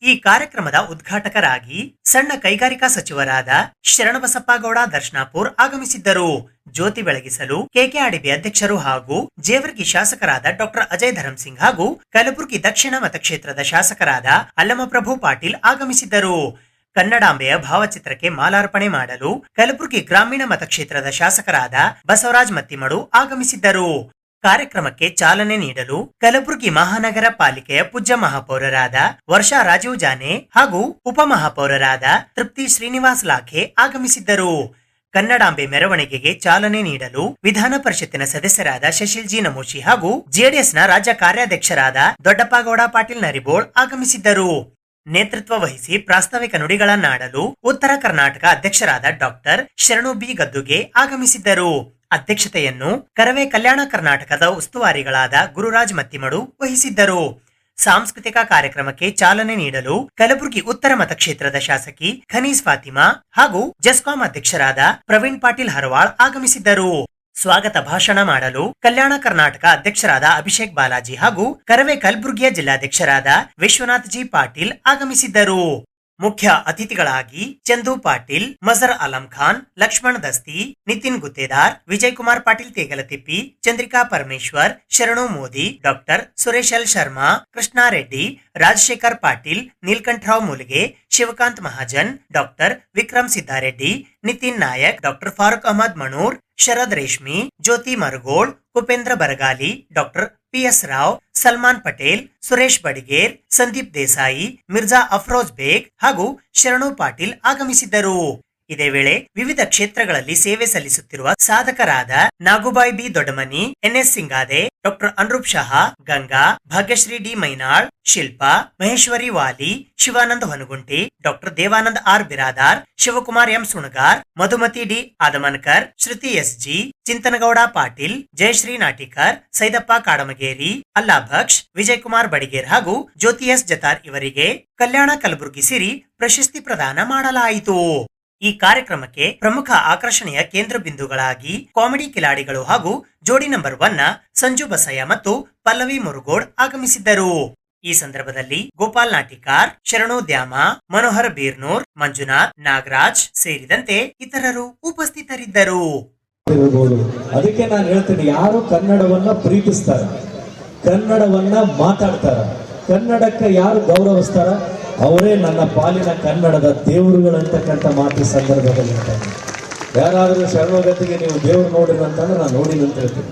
ಈ ಕಾರ್ಯಕ್ರಮದ ಉದ್ಘಾಟಕರಾಗಿ ಸಣ್ಣ ಕೈಗಾರಿಕಾ ಸಚಿವರಾದ ಶರಣಬಸಪ್ಪ ಗೌಡ ದರ್ಶನಾಪುರ್ ಆಗಮಿಸಿದ್ದರು. ಜ್ಯೋತಿ ಬೆಳಗಿಸಲು ಕೆಕೆಆರ್ಡಿಬಿ ಅಧ್ಯಕ್ಷರು ಹಾಗೂ ಜೇವರ್ಗಿ ಶಾಸಕರಾದ ಡಾಕ್ಟರ್ ಅಜಯ್ ಧರಂಸಿಂಗ್ ಹಾಗೂ ಕಲಬುರಗಿ ದಕ್ಷಿಣ ಮತಕ್ಷೇತ್ರದ ಶಾಸಕರಾದ ಅಲ್ಲಮಪ್ರಭು ಪಾಟೀಲ್ ಆಗಮಿಸಿದ್ದರು. ಕನ್ನಡಾಂಬೆಯ ಭಾವಚಿತ್ರಕ್ಕೆ ಮಾಲಾರ್ಪಣೆ ಮಾಡಲು ಕಲಬುರಗಿ ಗ್ರಾಮೀಣ ಮತಕ್ಷೇತ್ರದ ಶಾಸಕರಾದ ಬಸವರಾಜ್ ಮತ್ತಿಮಡು ಆಗಮಿಸಿದ್ದರು. ಕಾರ್ಯಕ್ರಮಕ್ಕೆ ಚಾಲನೆ ನೀಡಲು ಕಲಬುರಗಿ ಮಹಾನಗರ ಪಾಲಿಕೆಯ ಪೂಜ್ಯ ಮಹಾಪೌರರಾದ ವರ್ಷಾ ರಾಜೀವ್ ಜಾನೆ ಹಾಗೂ ಉಪಮಹಾಪೌರರಾದ ತೃಪ್ತಿ ಶ್ರೀನಿವಾಸ್ ಲಾಖೆ ಆಗಮಿಸಿದ್ದರು. ಕನ್ನಡಾಂಬೆ ಮೆರವಣಿಗೆಗೆ ಚಾಲನೆ ನೀಡಲು ವಿಧಾನ ಪರಿಷತ್ತಿನ ಸದಸ್ಯರಾದ ಶಶಿಲ್ ಜಿ ನಮೋಶಿ ಹಾಗೂ ಜೆಡಿಎಸ್ನ ರಾಜ್ಯ ಕಾರ್ಯಾಧ್ಯಕ್ಷರಾದ ದೊಡ್ಡಪ್ಪಗೌಡ ಪಾಟೀಲ್ ನರಿಬೋಳ್ ಆಗಮಿಸಿದ್ದರು. ನೇತೃತ್ವ ವಹಿಸಿ ಪ್ರಾಸ್ತಾವಿಕ ನುಡಿಗಳನ್ನಾಡಲು ಉತ್ತರ ಕರ್ನಾಟಕ ಅಧ್ಯಕ್ಷರಾದ ಡಾಕ್ಟರ್ ಶರಣು ಬಿ ಗದ್ದುಗೆ ಆಗಮಿಸಿದ್ದರು. ಅಧ್ಯಕ್ಷತೆಯನ್ನು ಕರವೇ ಕಲ್ಯಾಣ ಕರ್ನಾಟಕದ ಉಸ್ತುವಾರಿಗಳಾದ ಗುರುರಾಜ್ ಮತ್ತಿಮಡು ವಹಿಸಿದ್ದರು. ಸಾಂಸ್ಕೃತಿಕ ಕಾರ್ಯಕ್ರಮಕ್ಕೆ ಚಾಲನೆ ನೀಡಲು ಕಲಬುರಗಿ ಉತ್ತರ ಮತಕ್ಷೇತ್ರದ ಶಾಸಕಿ ಖನೀಸ್ ಫಾತಿಮಾ ಹಾಗೂ ಜೆಸ್ಕಾಂ ಅಧ್ಯಕ್ಷರಾದ ಪ್ರವೀಣ್ ಪಾಟೀಲ್ ಹರವಾಳ್ ಆಗಮಿಸಿದ್ದರು. ಸ್ವಾಗತ ಭಾಷಣ ಮಾಡಲು ಕಲ್ಯಾಣ ಕರ್ನಾಟಕ ಅಧ್ಯಕ್ಷರಾದ ಅಭಿಷೇಕ್ ಬಾಲಾಜಿ ಹಾಗೂ ಕರವೇ ಕಲಬುರಗಿಯ ಜಿಲ್ಲಾಧ್ಯಕ್ಷರಾದ ವಿಶ್ವನಾಥ್ ಜಿ ಪಾಟೀಲ್ ಆಗಮಿಸಿದ್ದರು. ಮುಖ್ಯ ಅತಿಥಿಗಳಾಗಿ ಚಂದು ಪಾಟೀಲ್, ಮಜರ್ ಆಲಂ ಖಾನ್, ಲಕ್ಷ್ಮಣ್ ದಸ್ತಿ, ನಿತಿನ್ ಗುತ್ತೇದಾರ್, ವಿಜಯ್ ಕುಮಾರ್ ಪಾಟೀಲ್ ತೇಗಲತಿಪ್ಪಿ, ಚಂದ್ರಿಕಾ ಪರಮೇಶ್ವರ್, ಶರಣು Modi, doctor Suresh L Sharma, Krishna Reddy, Rajashekhar Patil, Neelkanthrao ಮುಲ್ಗೆ, Shivakanth Mahajan, doctor Vikram Siddareddy, Nitin Nayak, doctor Farooq Ahmed Manur, Sharad ರೇಷ್ಮಿ, ಜ್ಯೋತಿ ಮರಗೋಳ್, ಕುಪೇಂದ್ರ ಬರಗಾಲಿ, ಡಾಕ್ಟರ್ ಪಿಎಸ್ ರಾವ್, ಸಲ್ಮಾನ್ ಪಟೇಲ್, ಸುರೇಶ್ ಬಡಿಗೇರ್, ಸಂದೀಪ್ ದೇಸಾಯಿ, ಮಿರ್ಜಾ ಅಫ್ರೋಜ್ ಬೇಗ್ ಹಾಗೂ ಶರಣು ಪಾಟೀಲ್ ಆಗಮಿಸಿದ್ದರು. ಇದೇ ವೇಳೆ ವಿವಿಧ ಕ್ಷೇತ್ರಗಳಲ್ಲಿ ಸೇವೆ ಸಲ್ಲಿಸುತ್ತಿರುವ ಸಾಧಕರಾದ Nagubai B Doddamani, NS Singade, doctor Anurup Shah, Ganga, Bhagyashree D Mainal, Shilpa, Maheshwari Wali, Shivananda Honagunti, doctor Devanand R Biradar, Shivakumar M Sunagar, Madhumati D Adamankar, Shruti SG, Chintanagowda Patil, Jayashree Natikar, Saidappa Kadamageri, Alla Baksh, Vijay Kumar Badiger ಹಾಗೂ ಜ್ಯೋತಿ ಎಸ್ ಜತಾರ್ ಇವರಿಗೆ ಕಲ್ಯಾಣ ಕಲಬುರಗಿ ಸಿರಿ ಪ್ರಶಸ್ತಿ ಪ್ರದಾನ ಮಾಡಲಾಯಿತು. ಈ ಕಾರ್ಯಕ್ರಮಕ್ಕೆ ಪ್ರಮುಖ ಆಕರ್ಷಣೆಯ ಕೇಂದ್ರ ಬಿಂದುಗಳಾಗಿ ಕಾಮಿಡಿ ಕಿಲಾಡಿಗಳು ಹಾಗೂ ಜೋಡಿ ನಂಬರ್ 1 ಸಂಜು ಬಸಯ್ಯ ಮತ್ತು ಪಲ್ಲವಿ ಮುರುಗೋಡ್ ಆಗಮಿಸಿದ್ದರು. ಈ ಸಂದರ್ಭದಲ್ಲಿ ಗೋಪಾಲ್ ನಾಟಿಕಾರ್, ಶರಣು ದ್ಯಾಮ, ಮನೋಹರ್ ಬೀರ್ನೂರ್, ಮಂಜುನಾಥ್, ನಾಗರಾಜ್ ಸೇರಿದಂತೆ ಇತರರು ಉಪಸ್ಥಿತರಿದ್ದರು. ಅದಕ್ಕೆ ನಾನು ಹೇಳ್ತೀನಿ, ಯಾರು ಕನ್ನಡವನ್ನ ಪ್ರೀತಿಸ್ತಾರ, ಕನ್ನಡವನ್ನ ಮಾತಾಡ್ತಾರ, ಕನ್ನಡಕ್ಕೆ ಯಾರು ಗೌರವಿಸ್ತಾರ ಅವರೇ ನನ್ನ ಪಾಲಿನ ಕನ್ನಡದ ದೇವರುಗಳಂತಕ್ಕಂಥ ಮಾತು ಸಂದರ್ಭದಲ್ಲಿ ಹೇಳ್ತಾರೆ. ಯಾರಾದರೂ ಶರಣೋಗತಿಗೆ ನೀವು ದೇವ್ರು ನೋಡಿರಿ ಅಂತಂದ್ರೆ ನಾನು ನೋಡಿಲ್ಲ ಅಂತ ಹೇಳ್ತೀನಿ.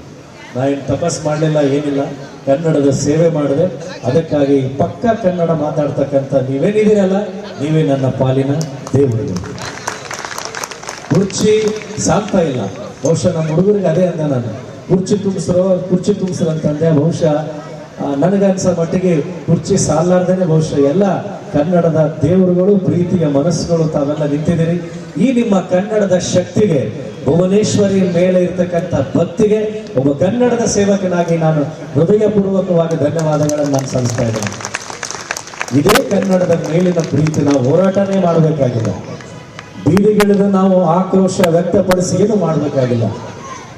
ನಾ ಏನು ತಪಸ್ ಮಾಡಲಿಲ್ಲ, ಏನಿಲ್ಲ, ಕನ್ನಡದ ಸೇವೆ ಮಾಡಿದೆ. ಅದಕ್ಕಾಗಿ ಪಕ್ಕ ಕನ್ನಡ ಮಾತಾಡ್ತಕ್ಕಂಥ ನೀವೇನಿದ್ದೀರಲ್ಲ, ನೀವೇ ನನ್ನ ಪಾಲಿನ ದೇವರುಗಳು. ಕುರ್ಚಿ ಸಾಕ್ತಾ ಇಲ್ಲ, ಬಹುಶಃ ನಮ್ಮ ಹುಡುಗರಿಗೆ ಅದೇ ಅಂದ, ನಾನು ಕುರ್ಚಿ ತುಂಬಿಸ್ರು ಅಂತಂದೆ. ಬಹುಶಃ ನನಗನ್ಸೋ ಮಟ್ಟಿಗೆ ಕುರ್ಚಿ ಸಾಲಾರ್ದೇನೆ ಬಹುಶಃ ಎಲ್ಲ ಕನ್ನಡದ ದೇವರುಗಳು, ಪ್ರೀತಿಯ ಮನಸ್ಸುಗಳು ತಾವೆಲ್ಲ ನಿಂತಿದ್ದೀರಿ. ಈ ನಿಮ್ಮ ಕನ್ನಡದ ಶಕ್ತಿಗೆ, ಭುವನೇಶ್ವರಿ ಮೇಲೆ ಇರ್ತಕ್ಕಂಥ ಭಕ್ತಿಗೆ ಒಬ್ಬ ಕನ್ನಡದ ಸೇವಕನಾಗಿ ನಾನು ಹೃದಯಪೂರ್ವಕವಾಗಿ ಧನ್ಯವಾದಗಳನ್ನು ನಾನು ಸಲ್ಲಿಸ್ತಾ ಇದ್ದೇನೆ. ಇದೇ ಕನ್ನಡದ ಮೇಲಿನ ಪ್ರೀತಿ ನಾವು ಹೋರಾಟನೇ ಮಾಡಬೇಕಾಗಿಲ್ಲ, ಬೀದಿಗಿಳಿದು ನಾವು ಆಕ್ರೋಶ ವ್ಯಕ್ತಪಡಿಸಿ ಏನು ಮಾಡಬೇಕಾಗಿಲ್ಲ.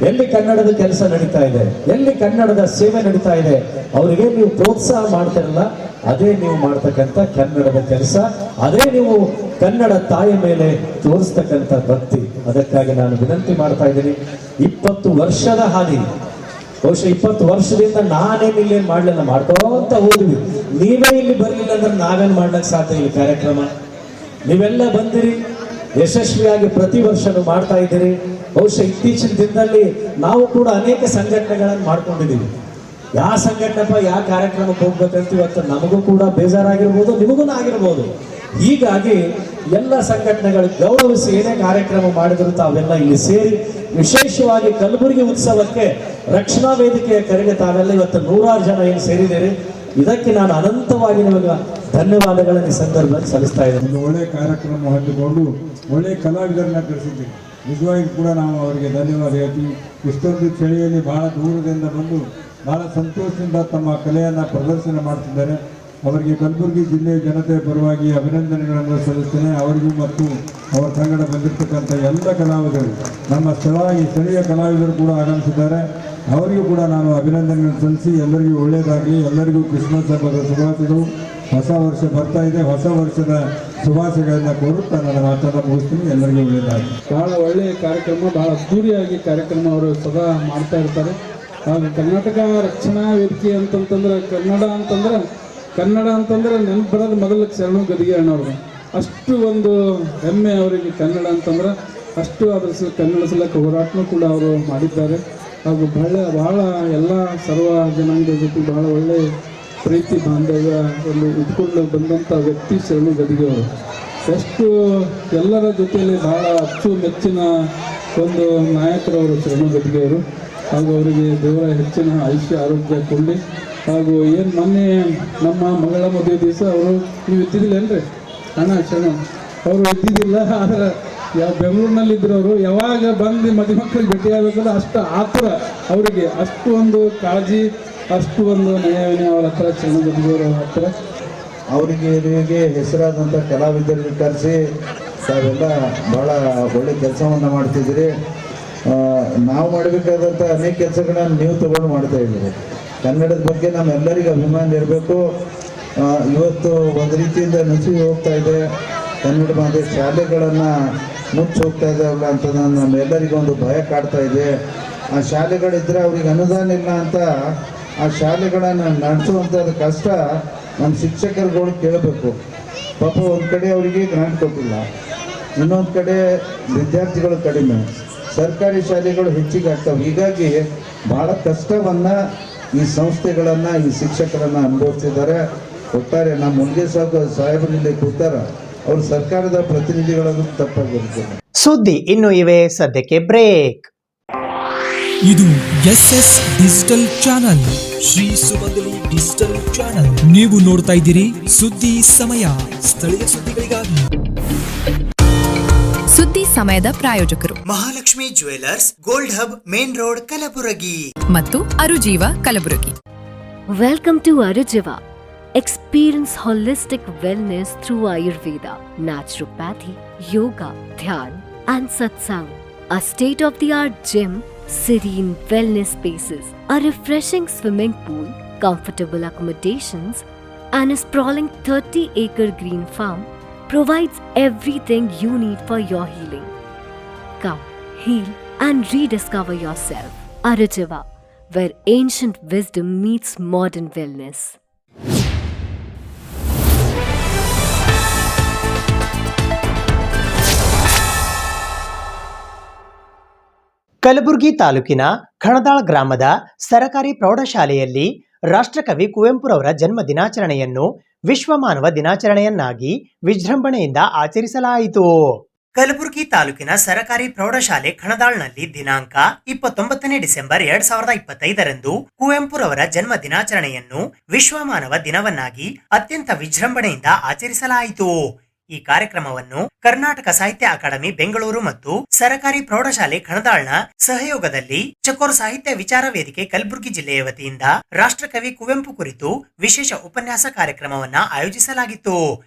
ಎಲ್ಲಿ ಕನ್ನಡದ ಕೆಲಸ ನಡೀತಾ ಇದೆ, ಎಲ್ಲಿ ಕನ್ನಡದ ಸೇವೆ ನಡೀತಾ ಇದೆ, ಅವರಿಗೆ ನೀವು ಪ್ರೋತ್ಸಾಹ ಮಾಡ್ತಿರಲ್ಲ, ಅದೇ ನೀವು ಮಾಡ್ತಕ್ಕಂಥ ಕನ್ನಡದ ಕೆಲಸ, ಅದೇ ನೀವು ಕನ್ನಡ ತಾಯಿಯ ಮೇಲೆ ತೋರಿಸ್ತಕ್ಕಂಥ ಭಕ್ತಿ. ಅದಕ್ಕಾಗಿ ನಾನು ವಿನಂತಿ ಮಾಡ್ತಾ ಇದ್ದೀನಿ. 20 ವರ್ಷದ ಹಾದಿ, ಬಹುಶಃ 20 ವರ್ಷದಿಂದ ನಾನೇನು ಇಲ್ಲೇನು ಮಾಡಲಿಲ್ಲ, ಮಾಡ್ಕೊಂತ ಹೋದ್ವಿ. ನೀವೇ ಇಲ್ಲಿ ಬರಲಿಲ್ಲ ಅಂದ್ರೆ ನಾವೇನು ಮಾಡ್ಲಿಕ್ಕೆ ಸಾಧ್ಯ ಇಲ್ಲ. ಕಾರ್ಯಕ್ರಮ ನೀವೆಲ್ಲ ಬಂದಿರಿ, ಯಶಸ್ವಿಯಾಗಿ ಪ್ರತಿ ವರ್ಷನೂ ಮಾಡ್ತಾ ಇದ್ದೀರಿ. ಬಹುಶಃ ಇತ್ತೀಚಿನ ದಿನದಲ್ಲಿ ನಾವು ಕೂಡ ಅನೇಕ ಸಂಘಟನೆಗಳನ್ನು ಮಾಡ್ಕೊಂಡಿದ್ದೀವಿ. ಯಾವ ಸಂಘಟನೆಪ್ಪ ಯಾವ ಕಾರ್ಯಕ್ರಮಕ್ಕೆ ಹೋಗ್ಬೇಕಂತ ಇವತ್ತು ನಮಗೂ ಕೂಡ ಬೇಜಾರಾಗಿರ್ಬೋದು, ನಿಮಗೂ ಆಗಿರ್ಬೋದು. ಹೀಗಾಗಿ ಎಲ್ಲ ಸಂಘಟನೆಗಳು ಗೌರವಿಸಿ ಏನೇ ಕಾರ್ಯಕ್ರಮ ಮಾಡಿದ್ರು ತಾವೆಲ್ಲ ಇಲ್ಲಿ ಸೇರಿ, ವಿಶೇಷವಾಗಿ ಕಲಬುರಗಿ ಉತ್ಸವಕ್ಕೆ ರಕ್ಷಣಾ ವೇದಿಕೆಯ ಕರೆಗೆ ತಾವೆಲ್ಲ ಇವತ್ತು 100 ಜನ ಏನು ಸೇರಿದ್ದೀರಿ. ಇದಕ್ಕೆ ನಾನು ಅನಂತವಾಗಿ ನಿಮಗೆ ಧನ್ಯವಾದಗಳನ್ನು ಈ ಸಂದರ್ಭದಲ್ಲಿ ಸಲ್ಲಿಸ್ತಾ ಇದ್ದೇನೆ. ಒಂದು ಒಳ್ಳೆಯ ಕಾರ್ಯಕ್ರಮ ಹಂಚಿಕೊಂಡು ಒಳ್ಳೆಯ ಕಲಾವಿದರನ್ನ ಕರೆಸಿದ್ದೀವಿ. ನಿಜವಾಗಿ ಕೂಡ ನಾವು ಅವರಿಗೆ ಧನ್ಯವಾದ ಹೇಳ್ತೀವಿ. ಇಷ್ಟೊಂದು ಚಳಿಯಲ್ಲಿ ಬಹಳ ದೂರದಿಂದ ಬಂದು ಬಹಳ ಸಂತೋಷದಿಂದ ತಮ್ಮ ಕಲೆಯನ್ನು ಪ್ರದರ್ಶನ ಮಾಡ್ತಿದ್ದಾರೆ. ಅವರಿಗೆ ಕಲಬುರಗಿ ಜಿಲ್ಲೆಯ ಜನತೆಯ ಪರವಾಗಿ ಅಭಿನಂದನೆಗಳನ್ನು ಸಲ್ಲಿಸ್ತೇನೆ. ಅವರಿಗೂ ಮತ್ತು ಅವರ ಸಂಗಡ ಬಂದಿರತಕ್ಕಂಥ ಎಲ್ಲ ಕಲಾವಿದರು, ನಮ್ಮ ಈ ಸ್ಥಳೀಯ ಕಲಾವಿದರು ಕೂಡ ಆಗಮಿಸಿದ್ದಾರೆ. ಅವರಿಗೂ ಕೂಡ ನಾನು ಅಭಿನಂದನೆಗಳನ್ನು ಸಲ್ಲಿಸಿ ಎಲ್ಲರಿಗೂ ಒಳ್ಳೆಯದಾಗಲಿ. ಎಲ್ಲರಿಗೂ ಕ್ರಿಸ್ಮಸ್ ಹಬ್ಬದ ಶುಭಾಶಯಗಳು. ಹೊಸ ವರ್ಷ ಬರ್ತಾ ಇದೆ, ಹೊಸ ವರ್ಷದ ಶುಭಾಶಯಗಳನ್ನು ಕೋರುತ್ತಾ ನನ್ನ ಮಾತನ್ನು ಮುಗಿಸ್ತೀನಿ. ಎಲ್ಲರಿಗೂ ಒಳ್ಳೆಯದಾಗಲಿ. ಬಹಳ ಒಳ್ಳೆಯ ಕಾರ್ಯಕ್ರಮ, ಬಹಳ ಅದ್ದೂರಿಯಾಗಿ ಕಾರ್ಯಕ್ರಮ ಅವರು ಸದಾ ಮಾಡ್ತಾ ಇರ್ತಾರೆ. ಹಾಗೂ ಕರ್ನಾಟಕ ರಕ್ಷಣಾ ವೇದಿಕೆ ಅಂತಂತಂದ್ರೆ ಕನ್ನಡ ಅಂತಂದ್ರೆ ನೆನಪು ಬರೋದು ಮೊದಲು ಶರಣು ಗದಿಗೆ ಅಣ್ಣವ್ರದ್ದು. ಅಷ್ಟು ಒಂದು ಹೆಮ್ಮೆ ಅವರಿಗೆ ಕನ್ನಡ ಅಂತಂದ್ರೆ, ಅಷ್ಟು ಅದ್ರ ಕನ್ನಡ ಸಲಕ್ಕೆ ಹೋರಾಟನೂ ಕೂಡ ಅವರು ಮಾಡಿದ್ದಾರೆ. ಹಾಗೂ ಬಹಳ ಎಲ್ಲ ಸರ್ವ ಜನಾಂಗದ ಜೊತೆ ಬಹಳ ಒಳ್ಳೆಯ ಪ್ರೀತಿ ಬಾಂಧವ್ಯ ಒಂದು ಇಟ್ಕೊಂಡು ಬಂದಂಥ ವ್ಯಕ್ತಿ ಶರಣು ಗದಿಗೆ ಅವರು. ಎಷ್ಟು ಎಲ್ಲರ ಜೊತೆಯಲ್ಲಿ ಬಹಳ ಅಚ್ಚುಮೆಚ್ಚಿನ ಒಂದು ನಾಯಕರವರು ಶರಣು ಗದಿಗೆ ಅವರು. ಹಾಗೂ ಅವರಿಗೆ ದೇವರ ಹೆಚ್ಚಿನ ಆಯುಷ್ಯ ಆರೋಗ್ಯ ಕೊಡಲಿ. ಹಾಗೂ ಏನು ಮೊನ್ನೆ ನಮ್ಮ ಮಗಳ ಮದುವೆ ದಿವಸ ಅವರು ನೀವು ಇದ್ದಿದ್ದಿಲ್ಲೇನ್ರಿ ಅಣ್ಣ ಶರಣು ಅವರು ಇದ್ದಿದ್ದಿಲ್ಲ, ಆದರೆ ಬೆಂಗಳೂರಿನಲ್ಲಿದ್ದರು ಅವರು. ಯಾವಾಗ ಬಂದು ಮದುಮಕ್ಕಳಿಗೆ ಭೇಟಿಯಾಗಬೇಕಂದ್ರೆ ಅಷ್ಟು ಆತುರ ಅವರಿಗೆ, ಅಷ್ಟು ಒಂದು ಕಾಳಜಿ, ಅಷ್ಟು ಒಂದು ನಯವಿನಯ ಅವರ ಹತ್ರ ಶರಣು ಗದಿಗೆಯವರ ಹತ್ರ. ಅವರಿಗೆ ಹೆಸರಾದಂಥ ಕಲಾವಿದರಿಗೆ ಕರೆಸಿ ತಾವೆಲ್ಲ ಭಾಳ ಒಳ್ಳೆ ಕೆಲಸವನ್ನು ಮಾಡ್ತಿದ್ದೀರಿ. ನಾವು ಮಾಡಬೇಕಾದಂಥ ಅನೇಕ ಕೆಲಸಗಳನ್ನು ನೀವು ತಗೊಂಡು ಮಾಡ್ತಾ ಇದ್ದೀರಿ. ಕನ್ನಡದ ಬಗ್ಗೆ ನಮ್ಮೆಲ್ಲರಿಗೂ ಅಭಿಮಾನ ಇರಬೇಕು. ಇವತ್ತು ಒಂದು ರೀತಿಯಿಂದ ನಸಿ ಹೋಗ್ತಾ ಇದೆ, ಕನ್ನಡ ಮಾಧ್ಯಮ ಶಾಲೆಗಳನ್ನು ಮುಚ್ಚಿ ಹೋಗ್ತಾ ಇದ್ದಾವಲ್ಲ ಅಂತ ನಮ್ಮೆಲ್ಲರಿಗೂ ಒಂದು ಭಯ ಕಾಡ್ತಾ ಇದೆ. ಆ ಶಾಲೆಗಳಿದ್ದರೆ ಅವ್ರಿಗೆ ಅನುದಾನ ಇಲ್ಲ ಅಂತ ಆ ಶಾಲೆಗಳನ್ನು ನಡೆಸುವಂಥದ್ದು ಕಷ್ಟ ನಮ್ಮ ಶಿಕ್ಷಕರುಗಳು ಕೇಳಬೇಕು. ಪಾಪ ಒಂದು ಕಡೆ ಅವರಿಗೆ ಗ್ರಾಂಟ್ ಕೊಟ್ಟಿಲ್ಲ, ಇನ್ನೊಂದು ಕಡೆ ವಿದ್ಯಾರ್ಥಿಗಳು ಕಡಿಮೆ, ಸರ್ಕಾರಿ ಶಾಲೆಗಳು ಹೆಚ್ಚಿಗೆ ಆಗ್ತವೆ. ಹೀಗಾಗಿ ಭಾಳ ಕಷ್ಟವನ್ನು ಈ ಸಂಸ್ಥೆಗಳನ್ನು, ಈ ಶಿಕ್ಷಕರನ್ನು ಅನುಭವಿಸ್ತಿದ್ದಾರೆ. ಒಟ್ಟಾರೆ ನಮ್ಮ ಮುನ್ಗೆ ಸಾಹೇಬರು ಇಲ್ಲಿ ಕೂತಾರ, ಅವ್ರ ಸರ್ಕಾರದ ಪ್ರತಿನಿಧಿಗಳನ್ನು ತಪ್ಪಾಗಿರುತ್ತೆ. ಸುದ್ದಿ ಇನ್ನು ಇವೆ, ಸದ್ಯಕ್ಕೆ ಬ್ರೇಕ್. ಇದು SS ಡಿಜಿಟಲ್ ಚಾನಲ್, ಶ್ರೀ ಸುಮಂಗಲಿ ಡಿಜಿಟಲ್ ಚಾನಲ್. ನೀವು ನೋಡ್ತಾ ಇದ್ದೀರಿ ಸುದ್ದಿ ಸಮಯ, ಸ್ಥಳೀಯ ಸುದ್ದಿಗಳಿಗಾಗಿ. ಸುದ್ದಿ ಸಮಯದ ಪ್ರಾಯೋಜಕರು Mahalakshmi jewellers, gold hub, main road, Kalaburagi ಮತ್ತು ಅರುಜೀವ Kalaburagi. Welcome to Arujiva. Experience holistic wellness through Ayurveda, naturopathy, yoga, dhyan, and satsang. A state-of-the-art gym, serene wellness spaces, a refreshing swimming pool, comfortable accommodations, and a sprawling 30-acre green farm provides everything you need for your healing. Come, heal, and rediscover yourself. Arujiva, where ancient wisdom meets modern wellness. Kalaburagi ತಾಲೂಕಿನ ಖಣದಾಳ್ ಗ್ರಾಮದ ಸರಕಾರಿ ಪ್ರೌಢಶಾಲೆಯಲ್ಲಿ ರಾಷ್ಟ್ರಕವಿ ಕುವೆಂಪುರವರ ಜನ್ಮ ದಿನಾಚರಣೆಯನ್ನು ವಿಶ್ವ ಮಾನವ ದಿನಾಚರಣೆಯನ್ನಾಗಿ ವಿಜೃಂಭಣೆಯಿಂದ ಆಚರಿಸಲಾಯಿತು. ಕಲಬುರಗಿ ತಾಲೂಕಿನ ಸರಕಾರಿ ಪ್ರೌಢಶಾಲೆ ಖಣದಾಳ್ನಲ್ಲಿ ದಿನಾಂಕ 29 ಡಿಸೆಂಬರ್ 2025ರಂದು ಕುವೆಂಪುರವರ ಜನ್ಮ ದಿನಾಚರಣೆಯನ್ನು ವಿಶ್ವ ಮಾನವ ದಿನವನ್ನಾಗಿ ಅತ್ಯಂತ ವಿಜೃಂಭಣೆಯಿಂದ ಆಚರಿಸಲಾಯಿತು. ಈ ಕಾರ್ಯಕ್ರಮವನ್ನು ಕರ್ನಾಟಕ ಸಾಹಿತ್ಯ ಅಕಾಡೆಮಿ ಬೆಂಗಳೂರು ಮತ್ತು ಸರಕಾರಿ ಪ್ರೌಢಶಾಲೆ ಖಣದಾಳ್ನ ಸಹಯೋಗದಲ್ಲಿ ಚಕೋರ್ ಸಾಹಿತ್ಯ ವಿಚಾರ ವೇದಿಕೆ ಕಲಬುರಗಿ ಜಿಲ್ಲೆಯ ವತಿಯಿಂದ ರಾಷ್ಟ್ರಕವಿ ಕುವೆಂಪು ಕುರಿತು ವಿಶೇಷ ಉಪನ್ಯಾಸ ಕಾರ್ಯಕ್ರಮವನ್ನ ಆಯೋಜಿಸಲಾಗಿತ್ತು.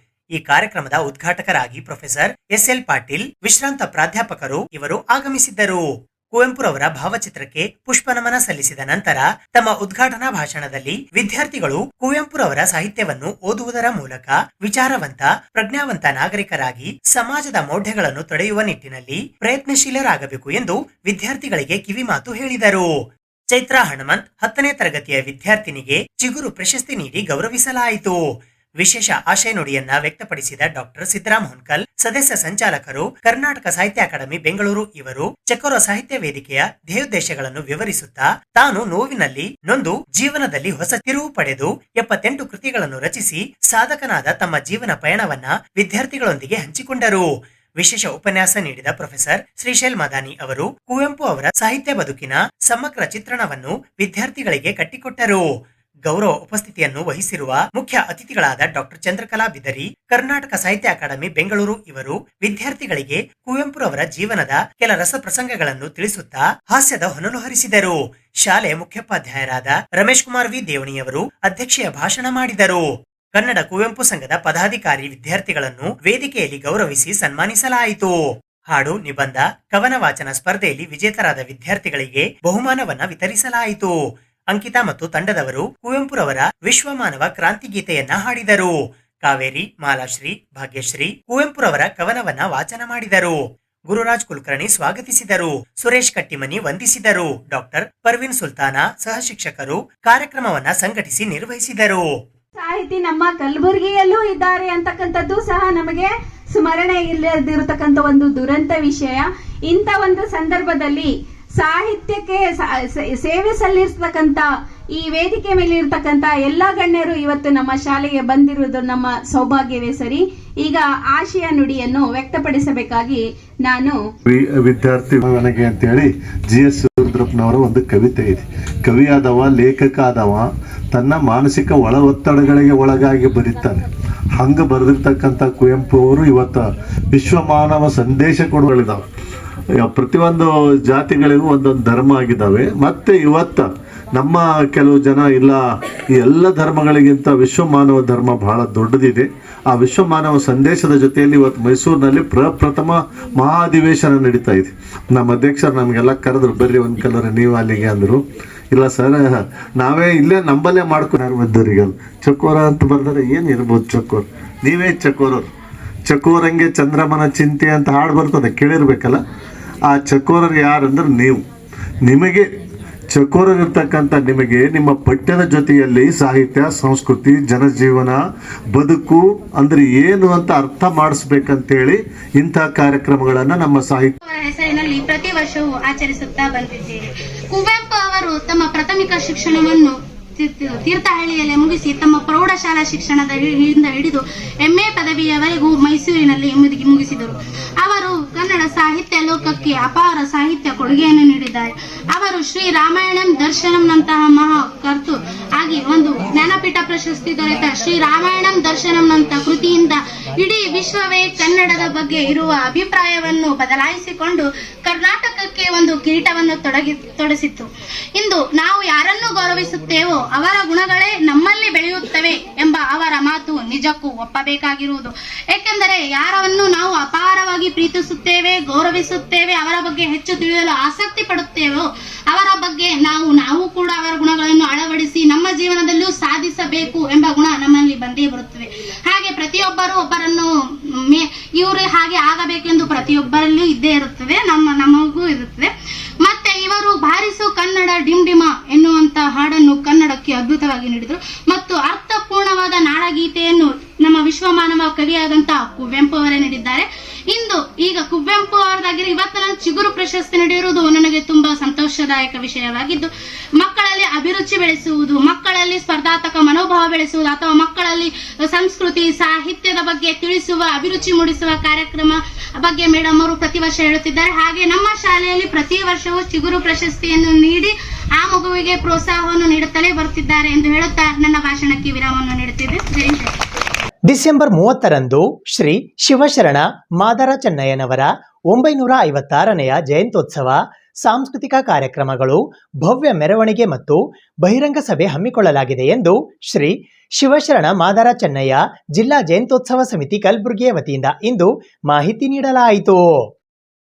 ಈ ಕಾರ್ಯಕ್ರಮದ ಉದ್ಘಾಟಕರಾಗಿ ಪ್ರೊಫೆಸರ್ SL ಪಾಟೀಲ್, ವಿಶ್ರಾಂತ ಪ್ರಾಧ್ಯಾಪಕರು ಇವರು ಆಗಮಿಸಿದ್ದರು. ಕುವೆಂಪುರವರ ಭಾವಚಿತ್ರಕ್ಕೆ ಪುಷ್ಪನಮನ ಸಲ್ಲಿಸಿದ ನಂತರ ತಮ್ಮ ಉದ್ಘಾಟನಾ ಭಾಷಣದಲ್ಲಿ ವಿದ್ಯಾರ್ಥಿಗಳು ಕುವೆಂಪುರವರ ಸಾಹಿತ್ಯವನ್ನು ಓದುವುದರ ಮೂಲಕ ವಿಚಾರವಂತ, ಪ್ರಜ್ಞಾವಂತ ನಾಗರಿಕರಾಗಿ ಸಮಾಜದ ಮೌಢ್ಯಗಳನ್ನು ತಡೆಯುವ ನಿಟ್ಟಿನಲ್ಲಿ ಪ್ರಯತ್ನಶೀಲರಾಗಬೇಕು ಎಂದು ವಿದ್ಯಾರ್ಥಿಗಳಿಗೆ ಕಿವಿಮಾತು ಹೇಳಿದರು. ಚೈತ್ರಾ ಹನುಮಂತ್ 10ನೇ ತರಗತಿಯ ವಿದ್ಯಾರ್ಥಿನಿಗೆ ಚಿಗುರು ಪ್ರಶಸ್ತಿ ನೀಡಿ ಗೌರವಿಸಲಾಯಿತು. ವಿಶೇಷ ಆಶಯ ನುಡಿಯನ್ನ ವ್ಯಕ್ತಪಡಿಸಿದ ಡಾಕ್ಟರ್ ಸಿದ್ದರಾಮ್ ಹುನ್ಕಲ್, ಸದಸ್ಯ ಸಂಚಾಲಕರು, ಕರ್ನಾಟಕ ಸಾಹಿತ್ಯ ಅಕಾಡೆಮಿ ಬೆಂಗಳೂರು ಇವರು ಚಕೋರ ಸಾಹಿತ್ಯ ವೇದಿಕೆಯ ಧ್ಯೇಯೋದ್ದೇಶಗಳನ್ನು ವಿವರಿಸುತ್ತಾ ತಾನು ನೋವಿನಲ್ಲಿ ನೊಂದು ಜೀವನದಲ್ಲಿ ಹೊಸ ತಿರುವು ಪಡೆದು 78 ಕೃತಿಗಳನ್ನು ರಚಿಸಿ ಸಾಧಕನಾದ ತಮ್ಮ ಜೀವನ ಪಯಣವನ್ನ ವಿದ್ಯಾರ್ಥಿಗಳೊಂದಿಗೆ ಹಂಚಿಕೊಂಡರು. ವಿಶೇಷ ಉಪನ್ಯಾಸ ನೀಡಿದ ಪ್ರೊಫೆಸರ್ ಶ್ರೀಶೈಲ್ ಮದಾನಿ ಅವರು ಕುವೆಂಪು ಅವರ ಸಾಹಿತ್ಯ ಬದುಕಿನ ಸಮಗ್ರ ಚಿತ್ರಣವನ್ನು ವಿದ್ಯಾರ್ಥಿಗಳಿಗೆ ಕಟ್ಟಿಕೊಟ್ಟರು. ಗೌರವ ಉಪಸ್ಥಿತಿಯನ್ನು ವಹಿಸಿರುವ ಮುಖ್ಯ ಅತಿಥಿಗಳಾದ ಡಾಕ್ಟರ್ ಚಂದ್ರಕಲಾ ಬಿದರಿ, ಕರ್ನಾಟಕ ಸಾಹಿತ್ಯ ಅಕಾಡೆಮಿ ಬೆಂಗಳೂರು ಇವರು ವಿದ್ಯಾರ್ಥಿಗಳಿಗೆ ಕುವೆಂಪುರವರ ಜೀವನದ ಕೆಲ ರಸಪ್ರಸಂಗಗಳನ್ನು ತಿಳಿಸುತ್ತಾ ಹಾಸ್ಯದ ಹೊನಲು ಹರಿಸಿದರು. ಶಾಲೆಯ ಮುಖ್ಯೋಪಾಧ್ಯಾಯರಾದ ರಮೇಶ್ ಕುಮಾರ್ ವಿ ದೇವಣಿಯವರು ಅಧ್ಯಕ್ಷೀಯ ಭಾಷಣ ಮಾಡಿದರು. ಕನ್ನಡ ಕುವೆಂಪು ಸಂಘದ ಪದಾಧಿಕಾರಿ ವಿದ್ಯಾರ್ಥಿಗಳನ್ನು ವೇದಿಕೆಯಲ್ಲಿ ಗೌರವಿಸಿ ಸನ್ಮಾನಿಸಲಾಯಿತು. ಹಾಡು, ನಿಬಂಧ, ಕವನ ವಾಚನ ಸ್ಪರ್ಧೆಯಲ್ಲಿ ವಿಜೇತರಾದ ವಿದ್ಯಾರ್ಥಿಗಳಿಗೆ ಬಹುಮಾನವನ್ನ ವಿತರಿಸಲಾಯಿತು. ಅಂಕಿತಾ ಮತ್ತು ತಂಡದವರು ಕುವೆಂಪುರವರ ವಿಶ್ವ ಮಾನವ ಕ್ರಾಂತಿ ಗೀತೆಯನ್ನ ಹಾಡಿದರು. ಕಾವೇರಿ, ಮಾಲಾಶ್ರೀ, ಭಾಗ್ಯಶ್ರೀ ಕುವೆಂಪುರವರ ಕವನವನ್ನ ವಾಚನ ಮಾಡಿದರು. ಗುರುರಾಜ್ ಕುಲಕರ್ಣಿ ಸ್ವಾಗತಿಸಿದರು. ಸುರೇಶ್ ಕಟ್ಟಿಮನಿ ವಂದಿಸಿದರು. ಡಾಕ್ಟರ್ ಪರ್ವಿನ್ ಸುಲ್ತಾನ ಸಹ ಶಿಕ್ಷಕರು ಕಾರ್ಯಕ್ರಮವನ್ನ ಸಂಘಟಿಸಿ ನಿರ್ವಹಿಸಿದರು. ಸಾಹಿತಿ ನಮ್ಮ ಕಲಬುರಗಿಯಲ್ಲೂ ಇದ್ದಾರೆ ಅಂತಕ್ಕಂಥದ್ದು ಸಹ ನಮಗೆ ಸ್ಮರಣೆ ಇಲ್ಲದಿರತಕ್ಕಂಥ ಒಂದು ದುರಂತ ವಿಷಯ. ಇಂಥ ಒಂದು ಸಂದರ್ಭದಲ್ಲಿ ಸಾಹಿತ್ಯಕ್ಕೆ ಸೇವೆ ಸಲ್ಲಿಸತಕ್ಕಂತ ಈ ವೇದಿಕೆ ಮೇಲೆ ಇರ್ತಕ್ಕಂತ ಎಲ್ಲಾ ಗಣ್ಯರು ಇವತ್ತು ನಮ್ಮ ಶಾಲೆಗೆ ಬಂದಿರುವುದು ನಮ್ಮ ಸೌಭಾಗ್ಯವೇ ಸರಿ. ಈಗ ಆಶಯ ನುಡಿಯನ್ನು ವ್ಯಕ್ತಪಡಿಸಬೇಕಾಗಿ ನಾನು ವಿದ್ಯಾರ್ಥಿ ನನಗೆ ಅಂತೇಳಿ GS ಶಿವರುದ್ರಪ್ಪನವರ ಒಂದು ಕವಿತೆ ಇದೆ. ಕವಿಯಾದವ, ಲೇಖಕ ಆದವ ತನ್ನ ಮಾನಸಿಕ ಒಳ ಒತ್ತಡಗಳಿಗೆ ಒಳಗಾಗಿ ಬರೀತಾನೆ. ಹಂಗ ಬರೆದಿರ್ತಕ್ಕಂಥ ಕುವೆಂಪು ಅವರು ಇವತ್ತು ವಿಶ್ವ ಮಾನವ ಸಂದೇಶ ಕೊಡುಗಳಿದಾವೆ. ಪ್ರತಿಯೊಂದು ಜಾತಿಗಳಿಗೂ ಒಂದೊಂದು ಧರ್ಮ ಆಗಿದ್ದಾವೆ. ಮತ್ತೆ ಇವತ್ತ ನಮ್ಮ ಕೆಲವು ಜನ ಇಲ್ಲ, ಈ ಎಲ್ಲ ಧರ್ಮಗಳಿಗಿಂತ ವಿಶ್ವ ಮಾನವ ಧರ್ಮ ಬಹಳ ದೊಡ್ಡದಿದೆ. ಆ ವಿಶ್ವ ಮಾನವ ಸಂದೇಶದ ಜೊತೆಯಲ್ಲಿ ಇವತ್ತು ಮೈಸೂರಿನಲ್ಲಿ ಪ್ರಪ್ರಥಮ ಮಹಾ ಅಧಿವೇಶನ ನಡೀತಾ ಇದೆ. ನಮ್ಮ ಅಧ್ಯಕ್ಷರು ನಮಗೆಲ್ಲ ಕರೆದ್ರು, ಬರ್ರಿ ಒಂದು ಕಲರ್ ನೀವು ಅಲ್ಲಿಗೆ ಅಂದರು. ಇಲ್ಲ ಸರ್, ನಾವೇ ಇಲ್ಲೇ ನಂಬಲ್ಲೇ ಮಾಡ್ಕೊಂಡು ಚಕೋರ ಅಂತ ಬರ್ದರೆ ಏನು ಇರ್ಬೋದು ಚಕೋರ್, ನೀವೇ ಚಕೋರರು. ಚಕೋರಂಗೆ ಚಂದ್ರಮನ ಚಿಂತೆ ಅಂತ ಹಾಡು ಬರ್ತದೆ, ಕೇಳಿರ್ಬೇಕಲ್ಲ. ಆ ಚಕೋರರು ಯಾರಂದ್ರೆ ನೀವು. ನಿಮಗೆ ಚಕೋರರಿರ್ತಕ್ಕಂಥ ನಿಮಗೆ ನಿಮ್ಮ ಪಠ್ಯದ ಜೊತೆಯಲ್ಲಿ ಸಾಹಿತ್ಯ, ಸಂಸ್ಕೃತಿ, ಜನಜೀವನ, ಬದುಕು ಅಂದ್ರೆ ಏನು ಅಂತ ಅರ್ಥ ಮಾಡಿಸ್ಬೇಕಂತೇಳಿ ಇಂಥ ಕಾರ್ಯಕ್ರಮಗಳನ್ನು ನಮ್ಮ ಸಾಹಿತ್ಯ ಹೆಸರಿನಲ್ಲಿ ಪ್ರತಿ ವರ್ಷವೂ ಆಚರಿಸುತ್ತಾ ಬಂದಿದ್ದೇವೆ. ಕುವೆಂಪು ಅವರು ತಮ್ಮ ಪ್ರಾಥಮಿಕ ಶಿಕ್ಷಣವನ್ನು ತೀರ್ಥಹಳ್ಳಿಯಲ್ಲಿ ಮುಗಿಸಿ ತಮ್ಮ ಪ್ರೌಢಶಾಲಾ ಶಿಕ್ಷಣದ ಹಿಡಿದು MA ಪದವಿಯವರೆಗೂ ಮೈಸೂರಿನಲ್ಲಿ ಮುಗಿಸಿದರು. ಅವರು ಕನ್ನಡ ಸಾಹಿತ್ಯ ಲೋಕಕ್ಕೆ ಅಪಾರ ಸಾಹಿತ್ಯ ಕೊಡುಗೆಯನ್ನು ನೀಡಿದ್ದಾರೆ. ಅವರು ಶ್ರೀ ರಾಮಾಯಣಂ ದರ್ಶನಂನಂತಹ ಮಹಾಕರ್ತು ಆಗಿ ಒಂದು ಜ್ಞಾನಪೀಠ ಪ್ರಶಸ್ತಿ ದೊರೆತ ಶ್ರೀ ರಾಮಾಯಣಂ ದರ್ಶನಂನಂತ ಕೃತಿಯಿಂದ ಇಡೀ ವಿಶ್ವವೇ ಕನ್ನಡದ ಬಗ್ಗೆ ಇರುವ ಅಭಿಪ್ರಾಯವನ್ನು ಬದಲಾಯಿಸಿಕೊಂಡು ಕರ್ನಾಟಕಕ್ಕೆ ಒಂದು ಕಿರೀಟವನ್ನು ತೊಡಸಿತ್ತು. ಇಂದು ನಾವು ಯಾರನ್ನು ಗೌರವಿಸುತ್ತೇವೋ ಅವರ ಗುಣಗಳೇ ನಮ್ಮಲ್ಲಿ ಬೆಳೆಯುತ್ತವೆ ಎಂಬ ಅವರ ಮಾತು ನಿಜಕ್ಕೂ ಒಪ್ಪಬೇಕಾಗಿರುವುದು. ಏಕೆಂದರೆ ಯಾರನ್ನು ನಾವು ಅಪಾರವಾಗಿ ಪ್ರೀತಿಸುತ್ತೇವೆ, ಗೌರವಿಸುತ್ತೇವೆ, ಅವರ ಬಗ್ಗೆ ಹೆಚ್ಚು ತಿಳಿಯಲು ಆಸಕ್ತಿ ಪಡುತ್ತೇವೋ ಅವರ ಬಗ್ಗೆ ನಾವು ಕೂಡ ಅವರ ಗುಣಗಳನ್ನು ಅಳವಡಿಸಿ ನಮ್ಮ ಜೀವನದಲ್ಲೂ ಸಾಧಿಸಬೇಕು ಎಂಬ ಗುಣ ನಮ್ಮಲ್ಲಿ ಬಂದೇ ಬರುತ್ತವೆ. ಹಾಗೆ ಪ್ರತಿಯೊಬ್ಬರು ಒಬ್ಬರನ್ನು ಇವರು ಹಾಗೆ ಆಗಬೇಕೆಂದು ಪ್ರತಿಯೊಬ್ಬರಲ್ಲೂ ಇದ್ದೇ ಇರುತ್ತದೆ, ನಮಗೂ ಇರುತ್ತದೆ. ಮತ್ತೆ ಇವರು ಬಾರಿಸು ಕನ್ನಡ ಡಿಂಡಿಮ ಎನ್ನುವಂತ ಹಾಡನ್ನು ಕನ್ನಡಕ್ಕೆ ಅದ್ಭುತವಾಗಿ ನೀಡಿದರು ಮತ್ತು ಅರ್ಥಪೂರ್ಣವಾದ ನಾಡಗೀತೆಯನ್ನು ನಮ್ಮ ವಿಶ್ವಮಾನವ ಕವಿಯಾದಂತಹ ಕುವೆಂಪು ಅವರೇ ನೀಡಿದ್ದಾರೆ. ಈಗ ಕುವೆಂಪು ಅವರದಾಗಿರೋ ಇವತ್ತು ನಾನು ಚಿಗುರು ಪ್ರಶಸ್ತಿ ನೀಡಿರುವುದು ನನಗೆ ತುಂಬಾ ಸಂತೋಷದಾಯಕ ವಿಷಯವಾಗಿದ್ದು, ಮಕ್ಕಳಲ್ಲಿ ಅಭಿರುಚಿ ಬೆಳೆಸುವುದು, ಮಕ್ಕಳಲ್ಲಿ ಸ್ಪರ್ಧಾತ್ಮಕ ಮನೋಭಾವ ಬೆಳೆಸುವುದು ಅಥವಾ ಮಕ್ಕಳಲ್ಲಿ ಸಂಸ್ಕೃತಿ ಸಾಹಿತ್ಯದ ಬಗ್ಗೆ ತಿಳಿಸುವ ಅಭಿರುಚಿ ಮೂಡಿಸುವ ಕಾರ್ಯಕ್ರಮ ಬಗ್ಗೆ ಮೇಡಮ್ ಅವರು ಪ್ರತಿ ವರ್ಷ ಹೇಳುತ್ತಿದ್ದಾರೆ. ಹಾಗೆ ನಮ್ಮ ಶಾಲೆಯಲ್ಲಿ ಪ್ರತಿ ವರ್ಷವೂ ಚಿಗುರು ಪ್ರಶಸ್ತಿಯನ್ನು ನೀಡಿ ಆ ಮಗುವಿಗೆ ಪ್ರೋತ್ಸಾಹವನ್ನು ನೀಡುತ್ತಲೇ ಬರುತ್ತಿದ್ದಾರೆ ಎಂದು ಹೇಳುತ್ತಾ ನನ್ನ ಭಾಷಣಕ್ಕೆ ವಿರಾಮವನ್ನು ನೀಡುತ್ತಿದ್ದೆ. ಜೈ ಹಿಂದ್. ಡಿಸೆಂಬರ್ 30ರಂದು ಶ್ರೀ ಶಿವಶರಣ ಮಾದಾರ ಚೆನ್ನಯ್ಯನವರ 956ನೆಯ ಜಯಂತ್ಯೋತ್ಸವ ಸಾಂಸ್ಕೃತಿಕ ಕಾರ್ಯಕ್ರಮಗಳು, ಭವ್ಯ ಮೆರವಣಿಗೆ ಮತ್ತು ಬಹಿರಂಗ ಸಭೆ ಹಮ್ಮಿಕೊಳ್ಳಲಾಗಿದೆ ಎಂದು ಶ್ರೀ ಶಿವಶರಣ ಮಾದಾರ ಚೆನ್ನಯ್ಯ ಜಿಲ್ಲಾ ಜಯಂತ್ಯೋತ್ಸವ ಸಮಿತಿ ಕಲಬುರಗಿಯ ವತಿಯಿಂದ ಇಂದು ಮಾಹಿತಿ ನೀಡಲಾಯಿತು.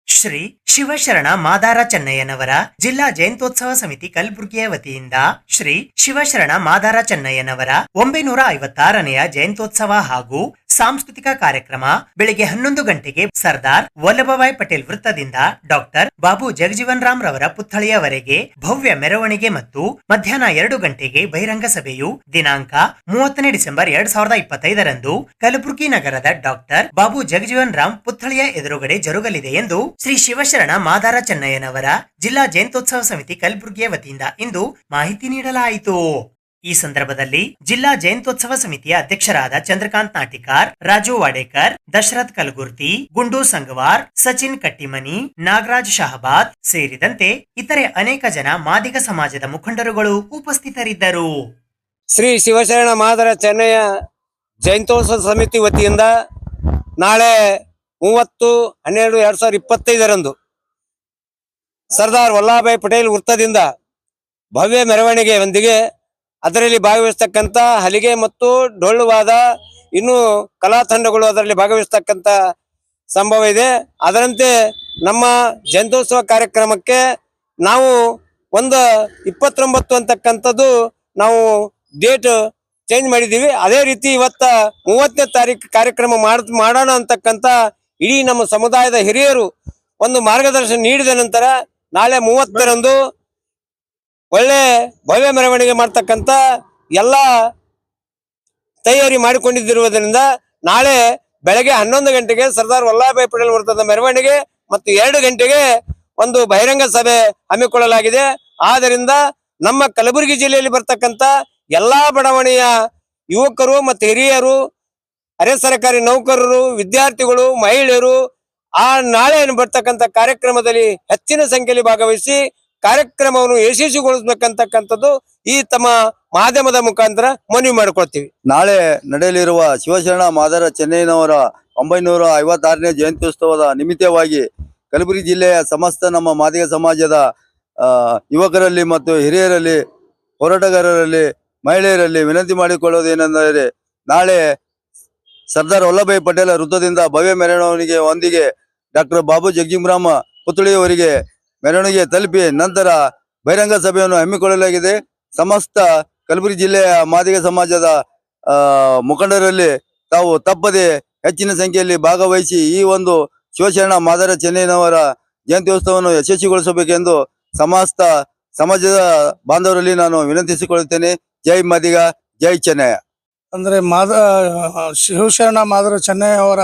ಶ್ರೀ ಶಿವಶರಣ ಮಾದಾರ ಚೆನ್ನಯ್ಯನವರ ಜಿಲ್ಲಾ ಜಯಂತ್ಯೋತ್ಸವ ಸಮಿತಿ ಕಲಬುರಗಿಯ ವತಿಯಿಂದ ಶ್ರೀ ಶಿವಶರಣ ಮಾದಾರ ಚೆನ್ನಯ್ಯನವರ 956ನೆಯ ಜಯಂತ್ಯೋತ್ಸವ ಹಾಗೂ ಸಾಂಸ್ಕೃತಿಕ ಕಾರ್ಯಕ್ರಮ ಬೆಳಿಗ್ಗೆ 11 ಗಂಟೆಗೆ ಸರ್ದಾರ್ ವಲ್ಲಭಭಾಯ್ ಪಟೇಲ್ ವೃತ್ತದಿಂದ ಡಾಕ್ಟರ್ ಬಾಬು ಜಗಜೀವನ್ ರಾಮ್ ರವರ ಪುತ್ಥಳಿಯವರೆಗೆ ಭವ್ಯ ಮೆರವಣಿಗೆ ಮತ್ತು ಮಧ್ಯಾಹ್ನ 2 ಗಂಟೆಗೆ ಬಹಿರಂಗ ಸಭೆಯು ದಿನಾಂಕ 30ನೇ ಡಿಸೆಂಬರ್ 2025ರಂದು ಕಲಬುರಗಿ ನಗರದ ಡಾಕ್ಟರ್ ಬಾಬು ಜಗಜೀವನ್ ರಾಮ್ ಪುತ್ಥಳಿಯ ಎದುರುಗಡೆ ಜರುಗಲಿದೆ ಎಂದು ಶ್ರೀ ಶಿವಶರಣ ಮಾದಾರ ಚೆನ್ನಯ್ಯನವರ ಜಿಲ್ಲಾ ಜಯಂತ್ಯೋತ್ಸವ ಸಮಿತಿ ಕಲಬುರಗಿಯ ವತಿಯಿಂದ ಇಂದು ಮಾಹಿತಿ ನೀಡಲಾಯಿತು. ಈ ಸಂದರ್ಭದಲ್ಲಿ ಜಿಲ್ಲಾ ಜಯಂತ್ಯೋತ್ಸವ ಸಮಿತಿಯ ಅಧ್ಯಕ್ಷರಾದ ಚಂದ್ರಕಾಂತ್ ನಾಟಿಕಾರ್, ರಾಜು ವಾಡೇಕರ್, ದಶರಥ್ ಕಲಗುರ್ತಿ, ಗುಂಡು ಸಂಗವಾರ್, ಸಚಿನ್ ಕಟ್ಟಿಮನಿ, ನಾಗರಾಜ್ ಶಹಬಾದ್ ಸೇರಿದಂತೆ ಇತರೆ ಅನೇಕ ಜನ ಮಾದಿಗ ಸಮಾಜದ ಮುಖಂಡರುಗಳು ಉಪಸ್ಥಿತರಿದ್ದರು. ಶ್ರೀ ಶಿವಶರಣ ಮಾದಾರ ಚೆನ್ನಯ್ಯ ಜಯಂತ್ಯೋತ್ಸವ ಸಮಿತಿ ವತಿಯಿಂದ ನಾಳೆ 30/12/2025ರಂದು ಸರ್ದಾರ್ ವಲ್ಲಭಭಾಯ್ ಪಟೇಲ್ ವೃತ್ತದಿಂದ ಭವ್ಯ ಮೆರವಣಿಗೆಯೊಂದಿಗೆ ಅದರಲ್ಲಿ ಭಾಗವಹಿಸ್ತಕ್ಕಂಥ ಹಲಿಗೆ ಮತ್ತು ಡೊಳ್ಳುವಾದ ಇನ್ನೂ ಕಲಾ ತಂಡಗಳು ಅದರಲ್ಲಿ ಭಾಗವಹಿಸ್ತಕ್ಕಂಥ ಸಂಭವ ಇದೆ. ಅದರಂತೆ ನಮ್ಮ ಜಯಂತ್ಯೋತ್ಸವ ಕಾರ್ಯಕ್ರಮಕ್ಕೆ ನಾವು ಒಂದು 29 ಅಂತಕ್ಕಂಥದ್ದು ನಾವು ಡೇಟ್ ಚೇಂಜ್ ಮಾಡಿದ್ದೀವಿ. ಅದೇ ರೀತಿ ಇವತ್ತ 30ನೇ ತಾರೀಕು ಕಾರ್ಯಕ್ರಮ ಮಾಡೋಣ ಅಂತಕ್ಕಂಥ ಇಡೀ ನಮ್ಮ ಸಮುದಾಯದ ಹಿರಿಯರು ಒಂದು ಮಾರ್ಗದರ್ಶನ ನೀಡಿದ ನಂತರ ನಾಳೆ 30ರಂದು ಒಳ್ಳೆ ಭವ್ಯ ಮೆರವಣಿಗೆ ಮಾಡ್ತಕ್ಕಂಥ ಎಲ್ಲ ತಯಾರಿ ಮಾಡಿಕೊಂಡಿದ್ದಿರುವುದರಿಂದ ನಾಳೆ ಬೆಳಗ್ಗೆ 11 ಗಂಟೆಗೆ ಸರ್ದಾರ್ ವಲ್ಲಭಭಾಯ್ ಪಟೇಲ್ ವೃತ್ತದ ಮೆರವಣಿಗೆ ಮತ್ತು 2 ಗಂಟೆಗೆ ಒಂದು ಬಹಿರಂಗ ಸಭೆ ಹಮ್ಮಿಕೊಳ್ಳಲಾಗಿದೆ. ಆದ್ದರಿಂದ ನಮ್ಮ ಕಲಬುರಗಿ ಜಿಲ್ಲೆಯಲ್ಲಿ ಬರ್ತಕ್ಕಂಥ ಎಲ್ಲಾ ಬಡಾವಣೆಯ ಯುವಕರು ಮತ್ತು ಹಿರಿಯರು, ಅರೆ ಸರ್ಕಾರಿ ನೌಕರರು, ವಿದ್ಯಾರ್ಥಿಗಳು, ಮಹಿಳೆಯರು ಆ ನಾಳೆ ಬರ್ತಕ್ಕಂಥ ಕಾರ್ಯಕ್ರಮದಲ್ಲಿ ಹೆಚ್ಚಿನ ಸಂಖ್ಯೆಯಲ್ಲಿ ಭಾಗವಹಿಸಿ ಕಾರ್ಯಕ್ರಮವನ್ನು ಯಶಸ್ವಿಗೊಳಿಸಬೇಕಂತಕ್ಕಂಥದ್ದು ಈ ತಮ್ಮ ಮಾಧ್ಯಮದ ಮುಖಾಂತರ ಮನವಿ ಮಾಡಿಕೊಳ್ತೀವಿ. ನಾಳೆ ನಡೆಯಲಿರುವ ಶಿವಶರಣ ಮಾದಾರ ಚೆನ್ನಯ್ಯನವರ 956ನೇ ಜಯಂತ್ಯೋತ್ಸವದ ನಿಮಿತ್ತವಾಗಿ ಕಲಬುರಗಿ ಜಿಲ್ಲೆಯ ಸಮಸ್ತ ನಮ್ಮ ಮಾದಿಗ ಸಮಾಜದ ಯುವಕರಲ್ಲಿ ಮತ್ತು ಹಿರಿಯರಲ್ಲಿ, ಹೋರಾಟಗಾರರಲ್ಲಿ, ಮಹಿಳೆಯರಲ್ಲಿ ವಿನಂತಿ ಮಾಡಿಕೊಳ್ಳುವುದೇನೆಂದರೆ ನಾಳೆ ಸರ್ದಾರ್ ವಲ್ಲಭಭಾಯ್ ಪಟೇಲ್ ವೃತ್ತದಿಂದ ಭವ್ಯ ಮೆರವಣಿಗೆ ಒಂದಿಗೆ ಡಾಕ್ಟರ್ ಬಾಬು ಜಗಜೀವರಾಮ್ ಪುತ್ಥಳಿಯವರಿಗೆ ಮೆರವಣಿಗೆ ತಲುಪಿ ನಂತರ ಬಹಿರಂಗ ಸಭೆಯನ್ನು ಹಮ್ಮಿಕೊಳ್ಳಲಾಗಿದೆ. ಸಮಸ್ತ ಕಲಬುರಗಿ ಜಿಲ್ಲೆಯ ಮಾದಿಗ ಸಮಾಜದ ಮುಖಂಡರಲ್ಲಿ ತಾವು ತಪ್ಪದೆ ಹೆಚ್ಚಿನ ಸಂಖ್ಯೆಯಲ್ಲಿ ಭಾಗವಹಿಸಿ ಈ ಒಂದು ಶಿವಶರಣ ಮಾದಾರ ಚೆನ್ನಯ್ಯನವರ ಜಯಂತ್ಯೋತ್ಸವವನ್ನು ಯಶಸ್ವಿಗೊಳಿಸಬೇಕೆಂದು ಸಮಸ್ತ ಸಮಾಜದ ಬಾಂಧವರಲ್ಲಿ ನಾನು ವಿನಂತಿಸಿಕೊಳ್ಳುತ್ತೇನೆ. ಜೈ ಮಾದಿಗ, ಜೈ ಚೆನ್ನಯ್ಯ. ಅಂದ್ರೆ ಶಿವಶರಣ ಮಾದಾರ ಚೆನ್ನಯ್ಯ ಅವರ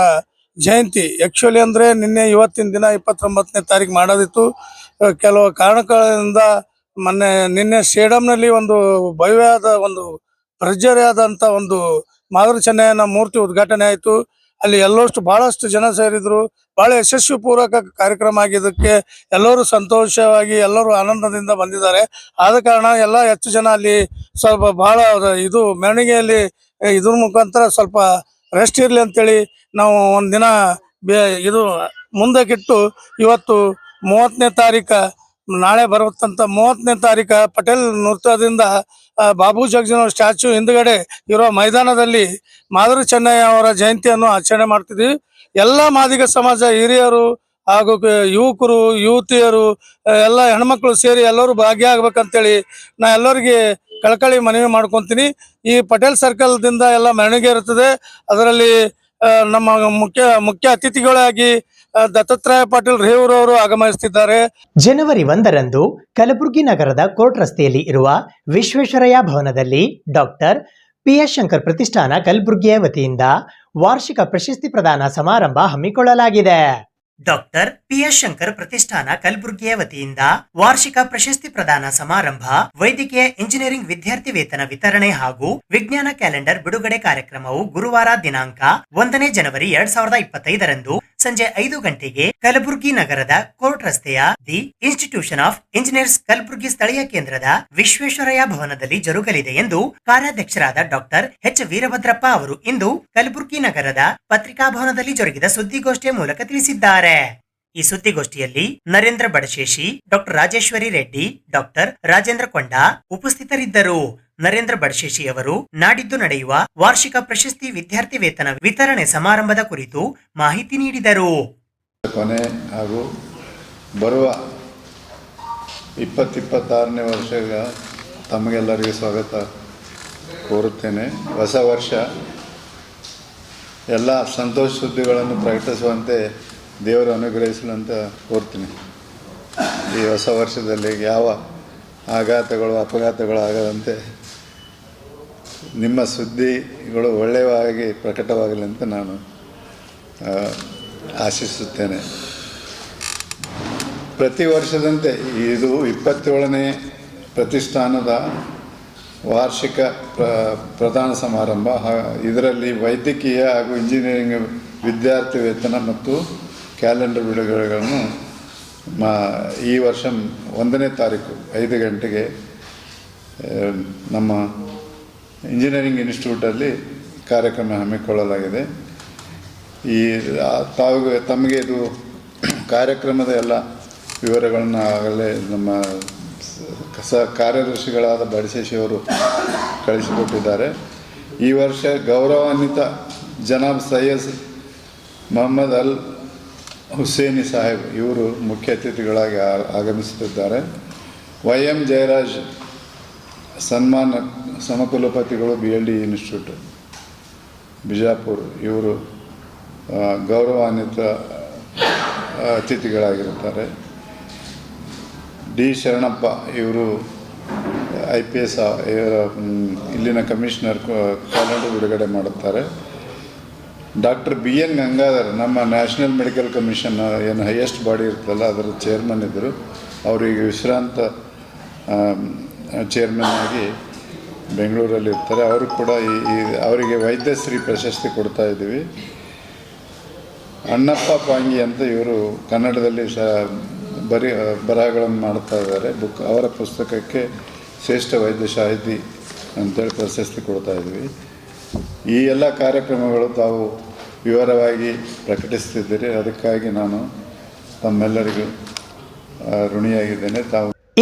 ಜಯಂತಿ ಆಕ್ಚುಲಿ ಅಂದ್ರೆ ನಿನ್ನೆ ಇವತ್ತಿನ ದಿನ 29ನೇ ತಾರೀಕು ಮಾಡೋದಿತ್ತು. ಕೆಲವು ಕಾರಣಗಳಿಂದ ನಿನ್ನೆ ಸ್ಟೇಡಿಯಂನಲ್ಲಿ ಒಂದು ಭವ್ಯವಾದ ಒಂದು ಭರ್ಜರಿಯಾದಂಥ ಒಂದು ಮಾದರಿ ಚೆನ್ನಯ್ಯನ ಮೂರ್ತಿ ಉದ್ಘಾಟನೆ ಆಯಿತು. ಅಲ್ಲಿ ಬಹಳಷ್ಟು ಜನ ಸೇರಿದ್ರು. ಬಹಳ ಯಶಸ್ವಿ ಪೂರ್ವಕ ಕಾರ್ಯಕ್ರಮ ಆಗಿದ್ದಕ್ಕೆ ಎಲ್ಲರೂ ಸಂತೋಷವಾಗಿ ಎಲ್ಲರೂ ಆನಂದದಿಂದ ಬಂದಿದ್ದಾರೆ. ಆದ ಕಾರಣ ಎಲ್ಲ ಹೆಚ್ಚು ಜನ ಅಲ್ಲಿ ಸ್ವಲ್ಪ ಬಹಳ ಇದು ಮೆರವಣಿಗೆಯಲ್ಲಿ ಇದ್ರ ಮುಖಾಂತರ ಸ್ವಲ್ಪ ರೆಸ್ಟ್ ಇರಲಿ ಅಂತೇಳಿ ನಾವು ಒಂದಿನ ಇದು ಮುಂದಕ್ಕಿಟ್ಟು ಇವತ್ತು 30ನೇ ತಾರೀಕು, ನಾಳೆ ಬರುತ್ತಂತ 30ನೇ ತಾರೀಕು ಪಟೇಲ್ ನೃತ್ಯದಿಂದ ಬಾಬು ಜಗಜೀವನ್ ಸ್ಟ್ಯಾಚ್ಯೂ ಹಿಂದ್ಗಡೆ ಇರೋ ಮೈದಾನದಲ್ಲಿ ಮಾದರಿ ಚೆನ್ನಯ್ಯ ಅವರ ಜಯಂತಿಯನ್ನು ಆಚರಣೆ ಮಾಡ್ತಿದ್ವಿ. ಎಲ್ಲ ಮಾದಿಗ ಸಮಾಜ ಹಿರಿಯರು ಹಾಗೂ ಯುವಕರು ಯುವತಿಯರು ಎಲ್ಲ ಹೆಣ್ಮಕ್ಳು ಸೇರಿ ಎಲ್ಲರೂ ಭಾಗಿಯಾಗಬೇಕಂತೇಳಿ ನಾ ಎಲ್ಲರಿಗೆ ಕಳಕಳಿ ಮನವಿ ಮಾಡ್ಕೊತೀನಿ. ಈ ಪಟೇಲ್ ಸರ್ಕಲ್ದಿಂದ ಎಲ್ಲ ಮೆರವಣಿಗೆ ಇರುತ್ತದೆ. ಅದರಲ್ಲಿ ನಮ್ಮ ಮುಖ್ಯ ಅತಿಥಿಗಳಾಗಿ ದತ್ತಾತ್ರೇಯ ಪಾಟೀಲ್ ರೇವೂರವರು ಆಗಮಿಸುತ್ತಿದ್ದಾರೆ. ಜನವರಿ 1ರಂದು ಕಲಬುರಗಿ ನಗರದ ಕೋರ್ಟ್ ರಸ್ತೆಯಲ್ಲಿ ಇರುವ ವಿಶ್ವೇಶ್ವರಯ್ಯ ಭವನದಲ್ಲಿ ಡಾಕ್ಟರ್ PS ಶಂಕರ್ ಪ್ರತಿಷ್ಠಾನ ಕಲಬುರಗಿಯ ವತಿಯಿಂದ ವಾರ್ಷಿಕ ಪ್ರಶಸ್ತಿ ಪ್ರದಾನ ಸಮಾರಂಭ ಹಮ್ಮಿಕೊಳ್ಳಲಾಗಿದೆ. ಡಾಕ್ಟರ್ PS ಶಂಕರ್ ಪ್ರತಿಷ್ಠಾನ ಕಲಬುರಗಿಯ ವತಿಯಿಂದ ವಾರ್ಷಿಕ ಪ್ರಶಸ್ತಿ ಪ್ರದಾನ ಸಮಾರಂಭ, ವೈದ್ಯಕೀಯ ಇಂಜಿನಿಯರಿಂಗ್ ವಿದ್ಯಾರ್ಥಿ ವೇತನ ವಿತರಣೆ ಹಾಗೂ ವಿಜ್ಞಾನ ಕ್ಯಾಲೆಂಡರ್ ಬಿಡುಗಡೆ ಕಾರ್ಯಕ್ರಮವು ಗುರುವಾರ ದಿನಾಂಕ 1ನೇ ಜನವರಿ 2025ರಂದು ಸಂಜೆ 5 ಗಂಟೆಗೆ ಕಲಬುರಗಿ ನಗರದ ಕೋರ್ಟ್ ರಸ್ತೆಯ the institution of engineers Kalaburagi ಸ್ಥಳೀಯ ಕೇಂದ್ರದ ವಿಶ್ವೇಶ್ವರಯ್ಯ ಭವನದಲ್ಲಿ ಜರುಗಲಿದೆ ಎಂದು ಕಾರ್ಯಾಧ್ಯಕ್ಷರಾದ ಡಾಕ್ಟರ್ H ವೀರಭದ್ರಪ್ಪ ಅವರು ಇಂದು ಕಲಬುರಗಿ ನಗರದ ಪತ್ರಿಕಾ ಭವನದಲ್ಲಿ ಜರುಗಿದ ಸುದ್ದಿಗೋಷ್ಠಿಯ ಮೂಲಕ ತಿಳಿಸಿದ್ದಾರೆ. ಈ ಸುದ್ದಿಗೋಷ್ಠಿಯಲ್ಲಿ ನರೇಂದ್ರ ಬಡಶೇಷಿ, ಡಾಕ್ಟರ್ ರಾಜೇಶ್ವರಿ ರೆಡ್ಡಿ, ಡಾಕ್ಟರ್ ರಾಜೇಂದ್ರ ಕೊಂಡ ಉಪಸ್ಥಿತರಿದ್ದರು. ನರೇಂದ್ರ ಬಡಶೇಷಿ ಅವರು ನಾಡಿದ್ದು ನಡೆಯುವ ವಾರ್ಷಿಕ ಪ್ರಶಸ್ತಿ ವಿದ್ಯಾರ್ಥಿ ವೇತನ ವಿತರಣೆ ಸಮಾರಂಭದ ಕುರಿತು ಮಾಹಿತಿ ನೀಡಿದರು. ಕೊನೆ ಹಾಗೂ ಬರುವ 2026ನೇ ವರ್ಷ ತಮಗೆಲ್ಲರಿಗೂ ಸ್ವಾಗತ ಕೋರುತ್ತೇನೆ. ಹೊಸ ವರ್ಷ ಎಲ್ಲ ಸಂತೋಷ ಸುದ್ದಿಗಳನ್ನು ಪ್ರಕಟಿಸುವಂತೆ ದೇವರು ಅನುಗ್ರಹಿಸಲು ಅಂತ ಕೋರ್ತೀನಿ. ಈ ಹೊಸ ವರ್ಷದಲ್ಲಿ ಯಾವ ಅಪಘಾತಗಳು ಆಗದಂತೆ ನಿಮ್ಮ ಸುದ್ದಿಗಳು ಒಳ್ಳೆಯವಾಗಿ ಪ್ರಕಟವಾಗಲಿ ಅಂತ ನಾನು ಆಶಿಸುತ್ತೇನೆ. ಪ್ರತಿ ವರ್ಷದಂತೆ ಇದು 27ನೇ ಪ್ರತಿಷ್ಠಾನದ ವಾರ್ಷಿಕ ಪ್ರದಾನ ಸಮಾರಂಭ. ಇದರಲ್ಲಿ ವೈದ್ಯಕೀಯ ಹಾಗೂ ಇಂಜಿನಿಯರಿಂಗ್ ವಿದ್ಯಾರ್ಥಿ ವೇತನ ಮತ್ತು ಕ್ಯಾಲೆಂಡರ್ ಬಿಡುಗಡೆಗಳನ್ನು ಈ ವರ್ಷ 1ನೇ ತಾರೀಕು 5 ಗಂಟೆಗೆ ನಮ್ಮ ಇಂಜಿನಿಯರಿಂಗ್ ಇನ್ಸ್ಟಿಟ್ಯೂಟಲ್ಲಿ ಕಾರ್ಯಕ್ರಮ ಹಮ್ಮಿಕೊಳ್ಳಲಾಗಿದೆ. ತಮಗೆ ಇದು ಕಾರ್ಯಕ್ರಮದ ಎಲ್ಲ ವಿವರಗಳನ್ನು ಆಗಲೇ ನಮ್ಮ ಕಾರ್ಯದರ್ಶಿಗಳಾದ ಬಡಶೇಷಿಯವರು ಕಳಿಸಿಕೊಟ್ಟಿದ್ದಾರೆ. ಈ ವರ್ಷ ಗೌರವಾನ್ವಿತ ಜನಾಬ್ ಸೈಯದ್ ಮೊಹಮ್ಮದ್ ಅಲ್ ಹುಸೇನಿ ಸಾಹೇಬ್ ಇವರು ಮುಖ್ಯ ಅತಿಥಿಗಳಾಗಿ ಆಗಮಿಸುತ್ತಿದ್ದಾರೆ. YM ಜಯರಾಜ್ ಸನ್ಮಾನ ಸಮಕುಲಪತಿಗಳು BLD ಇನ್ಸ್ಟಿಟ್ಯೂಟ್ ಬಿಜಾಪುರ ಇವರು ಗೌರವಾನ್ವಿತ ಅತಿಥಿಗಳಾಗಿರುತ್ತಾರೆ. D ಶರಣಪ್ಪ ಇವರು IPS ಇಲ್ಲಿನ ಕಮಿಷನರ್ ಕ್ಯಾಲೆಂಡರ್ ಬಿಡುಗಡೆ ಮಾಡುತ್ತಾರೆ. ಡಾಕ್ಟರ್ BN ಗಂಗಾಧರ್ ನಮ್ಮ ನ್ಯಾಷನಲ್ ಮೆಡಿಕಲ್ ಕಮಿಷನ್ ಏನು ಹೈಯೆಸ್ಟ್ ಬಾಡಿ ಇರ್ತಲ್ಲ ಅದರ ಚೇರ್ಮನ್ ಇದ್ದರು. ಅವರಿಗೆ ವಿಶ್ರಾಂತ ಚೇರ್ಮನ್ ಆಗಿ ಬೆಂಗಳೂರಲ್ಲಿ ಇರ್ತಾರೆ. ಅವರು ಕೂಡ ಅವರಿಗೆ ವೈದ್ಯಶ್ರೀ ಪ್ರಶಸ್ತಿ ಕೊಡ್ತಾ ಇದ್ದೀವಿ. ಅಣ್ಣಪ್ಪ ಪಾಂಗಿ ಅಂತ ಇವರು ಕನ್ನಡದಲ್ಲಿ ಬರಹಗಳನ್ನು ಮಾಡ್ತಾ ಇದ್ದಾರೆ. ಅವರ ಪುಸ್ತಕಕ್ಕೆ ಶ್ರೇಷ್ಠ ವೈದ್ಯ ಸಾಹಿತಿ ಅಂತೇಳಿ ಪ್ರಶಸ್ತಿ ಕೊಡ್ತಾ ಇದ್ವಿ. ಈ ಎಲ್ಲ ಕಾರ್ಯಕ್ರಮಗಳು ತಾವು ವಿವರವಾಗಿ ಪ್ರಕಟಿಸ್ತಿದ್ದೀರಿ. ಅದಕ್ಕಾಗಿ ನಾನು ತಮ್ಮೆಲ್ಲರಿಗೂ ಋಣಿಯಾಗಿದ್ದೇನೆ.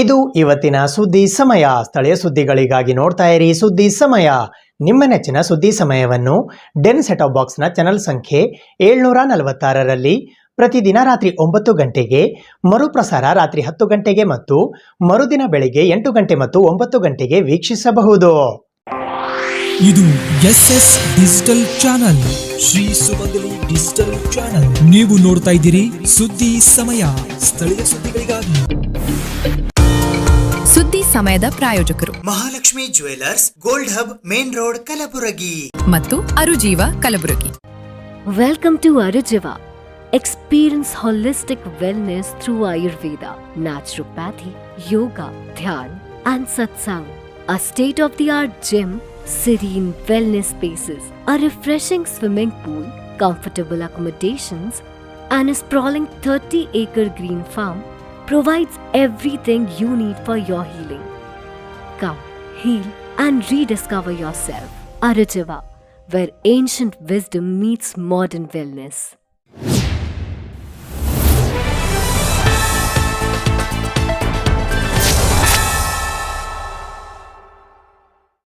ಇದು ಇವತ್ತಿನ ಸುದ್ದಿ ಸಮಯ. ಸ್ಥಳೀಯ ಸುದ್ದಿಗಳಿಗಾಗಿ ನೋಡ್ತಾ ಇರಿ ಸುದ್ದಿ ಸಮಯ. ನಿಮ್ಮ ನೆಚ್ಚಿನ ಸುದ್ದಿ ಸಮಯವನ್ನು ಡೆನ್ ಸೆಟ್ ಆಫ್ ಬಾಕ್ಸ್ನ ಚಾನಲ್ ಸಂಖ್ಯೆ 746ರಲ್ಲಿ ಪ್ರತಿದಿನ ರಾತ್ರಿ 9 ಗಂಟೆಗೆ, ಮರುಪ್ರಸಾರ ರಾತ್ರಿ 10 ಗಂಟೆಗೆ ಮತ್ತು ಮರುದಿನ ಬೆಳಿಗ್ಗೆ 8 ಗಂಟೆ ಮತ್ತು 9 ಗಂಟೆಗೆ ವೀಕ್ಷಿಸಬಹುದು. ಇದು SS ಡಿಜಿಟಲ್ ಚಾನಲ್, ಶ್ರೀ ಸುಮಂಗಲಿ ಡಿಜಿಟಲ್ ಚಾನಲ್. ನೀವು ನೋಡ್ತಾ ಇದ್ದೀರಿ ಸುದ್ದಿ ಸಮಯ, ಸ್ಥಳೀಯ ಸುದ್ದಿಗಳಿಗಾಗಿ. ಸುದ್ದಿ ಸಮಯದ ಪ್ರಾಯೋಜಕರು Mahalakshmi jewellers, gold hub, main road, Kalaburagi ಮತ್ತು ಅರುಜೀವ Kalaburagi. Welcome to Arujiva, Experience holistic wellness through Ayurveda, naturopathy, yoga, dhyan, and satsang. A state-of-the-art gym, serene wellness spaces, a refreshing swimming pool, comfortable accommodations, and a sprawling 30-acre green farm provides everything you need for your healing. Come, heal, and rediscover yourself. Arajiva, where ancient wisdom meets modern wellness.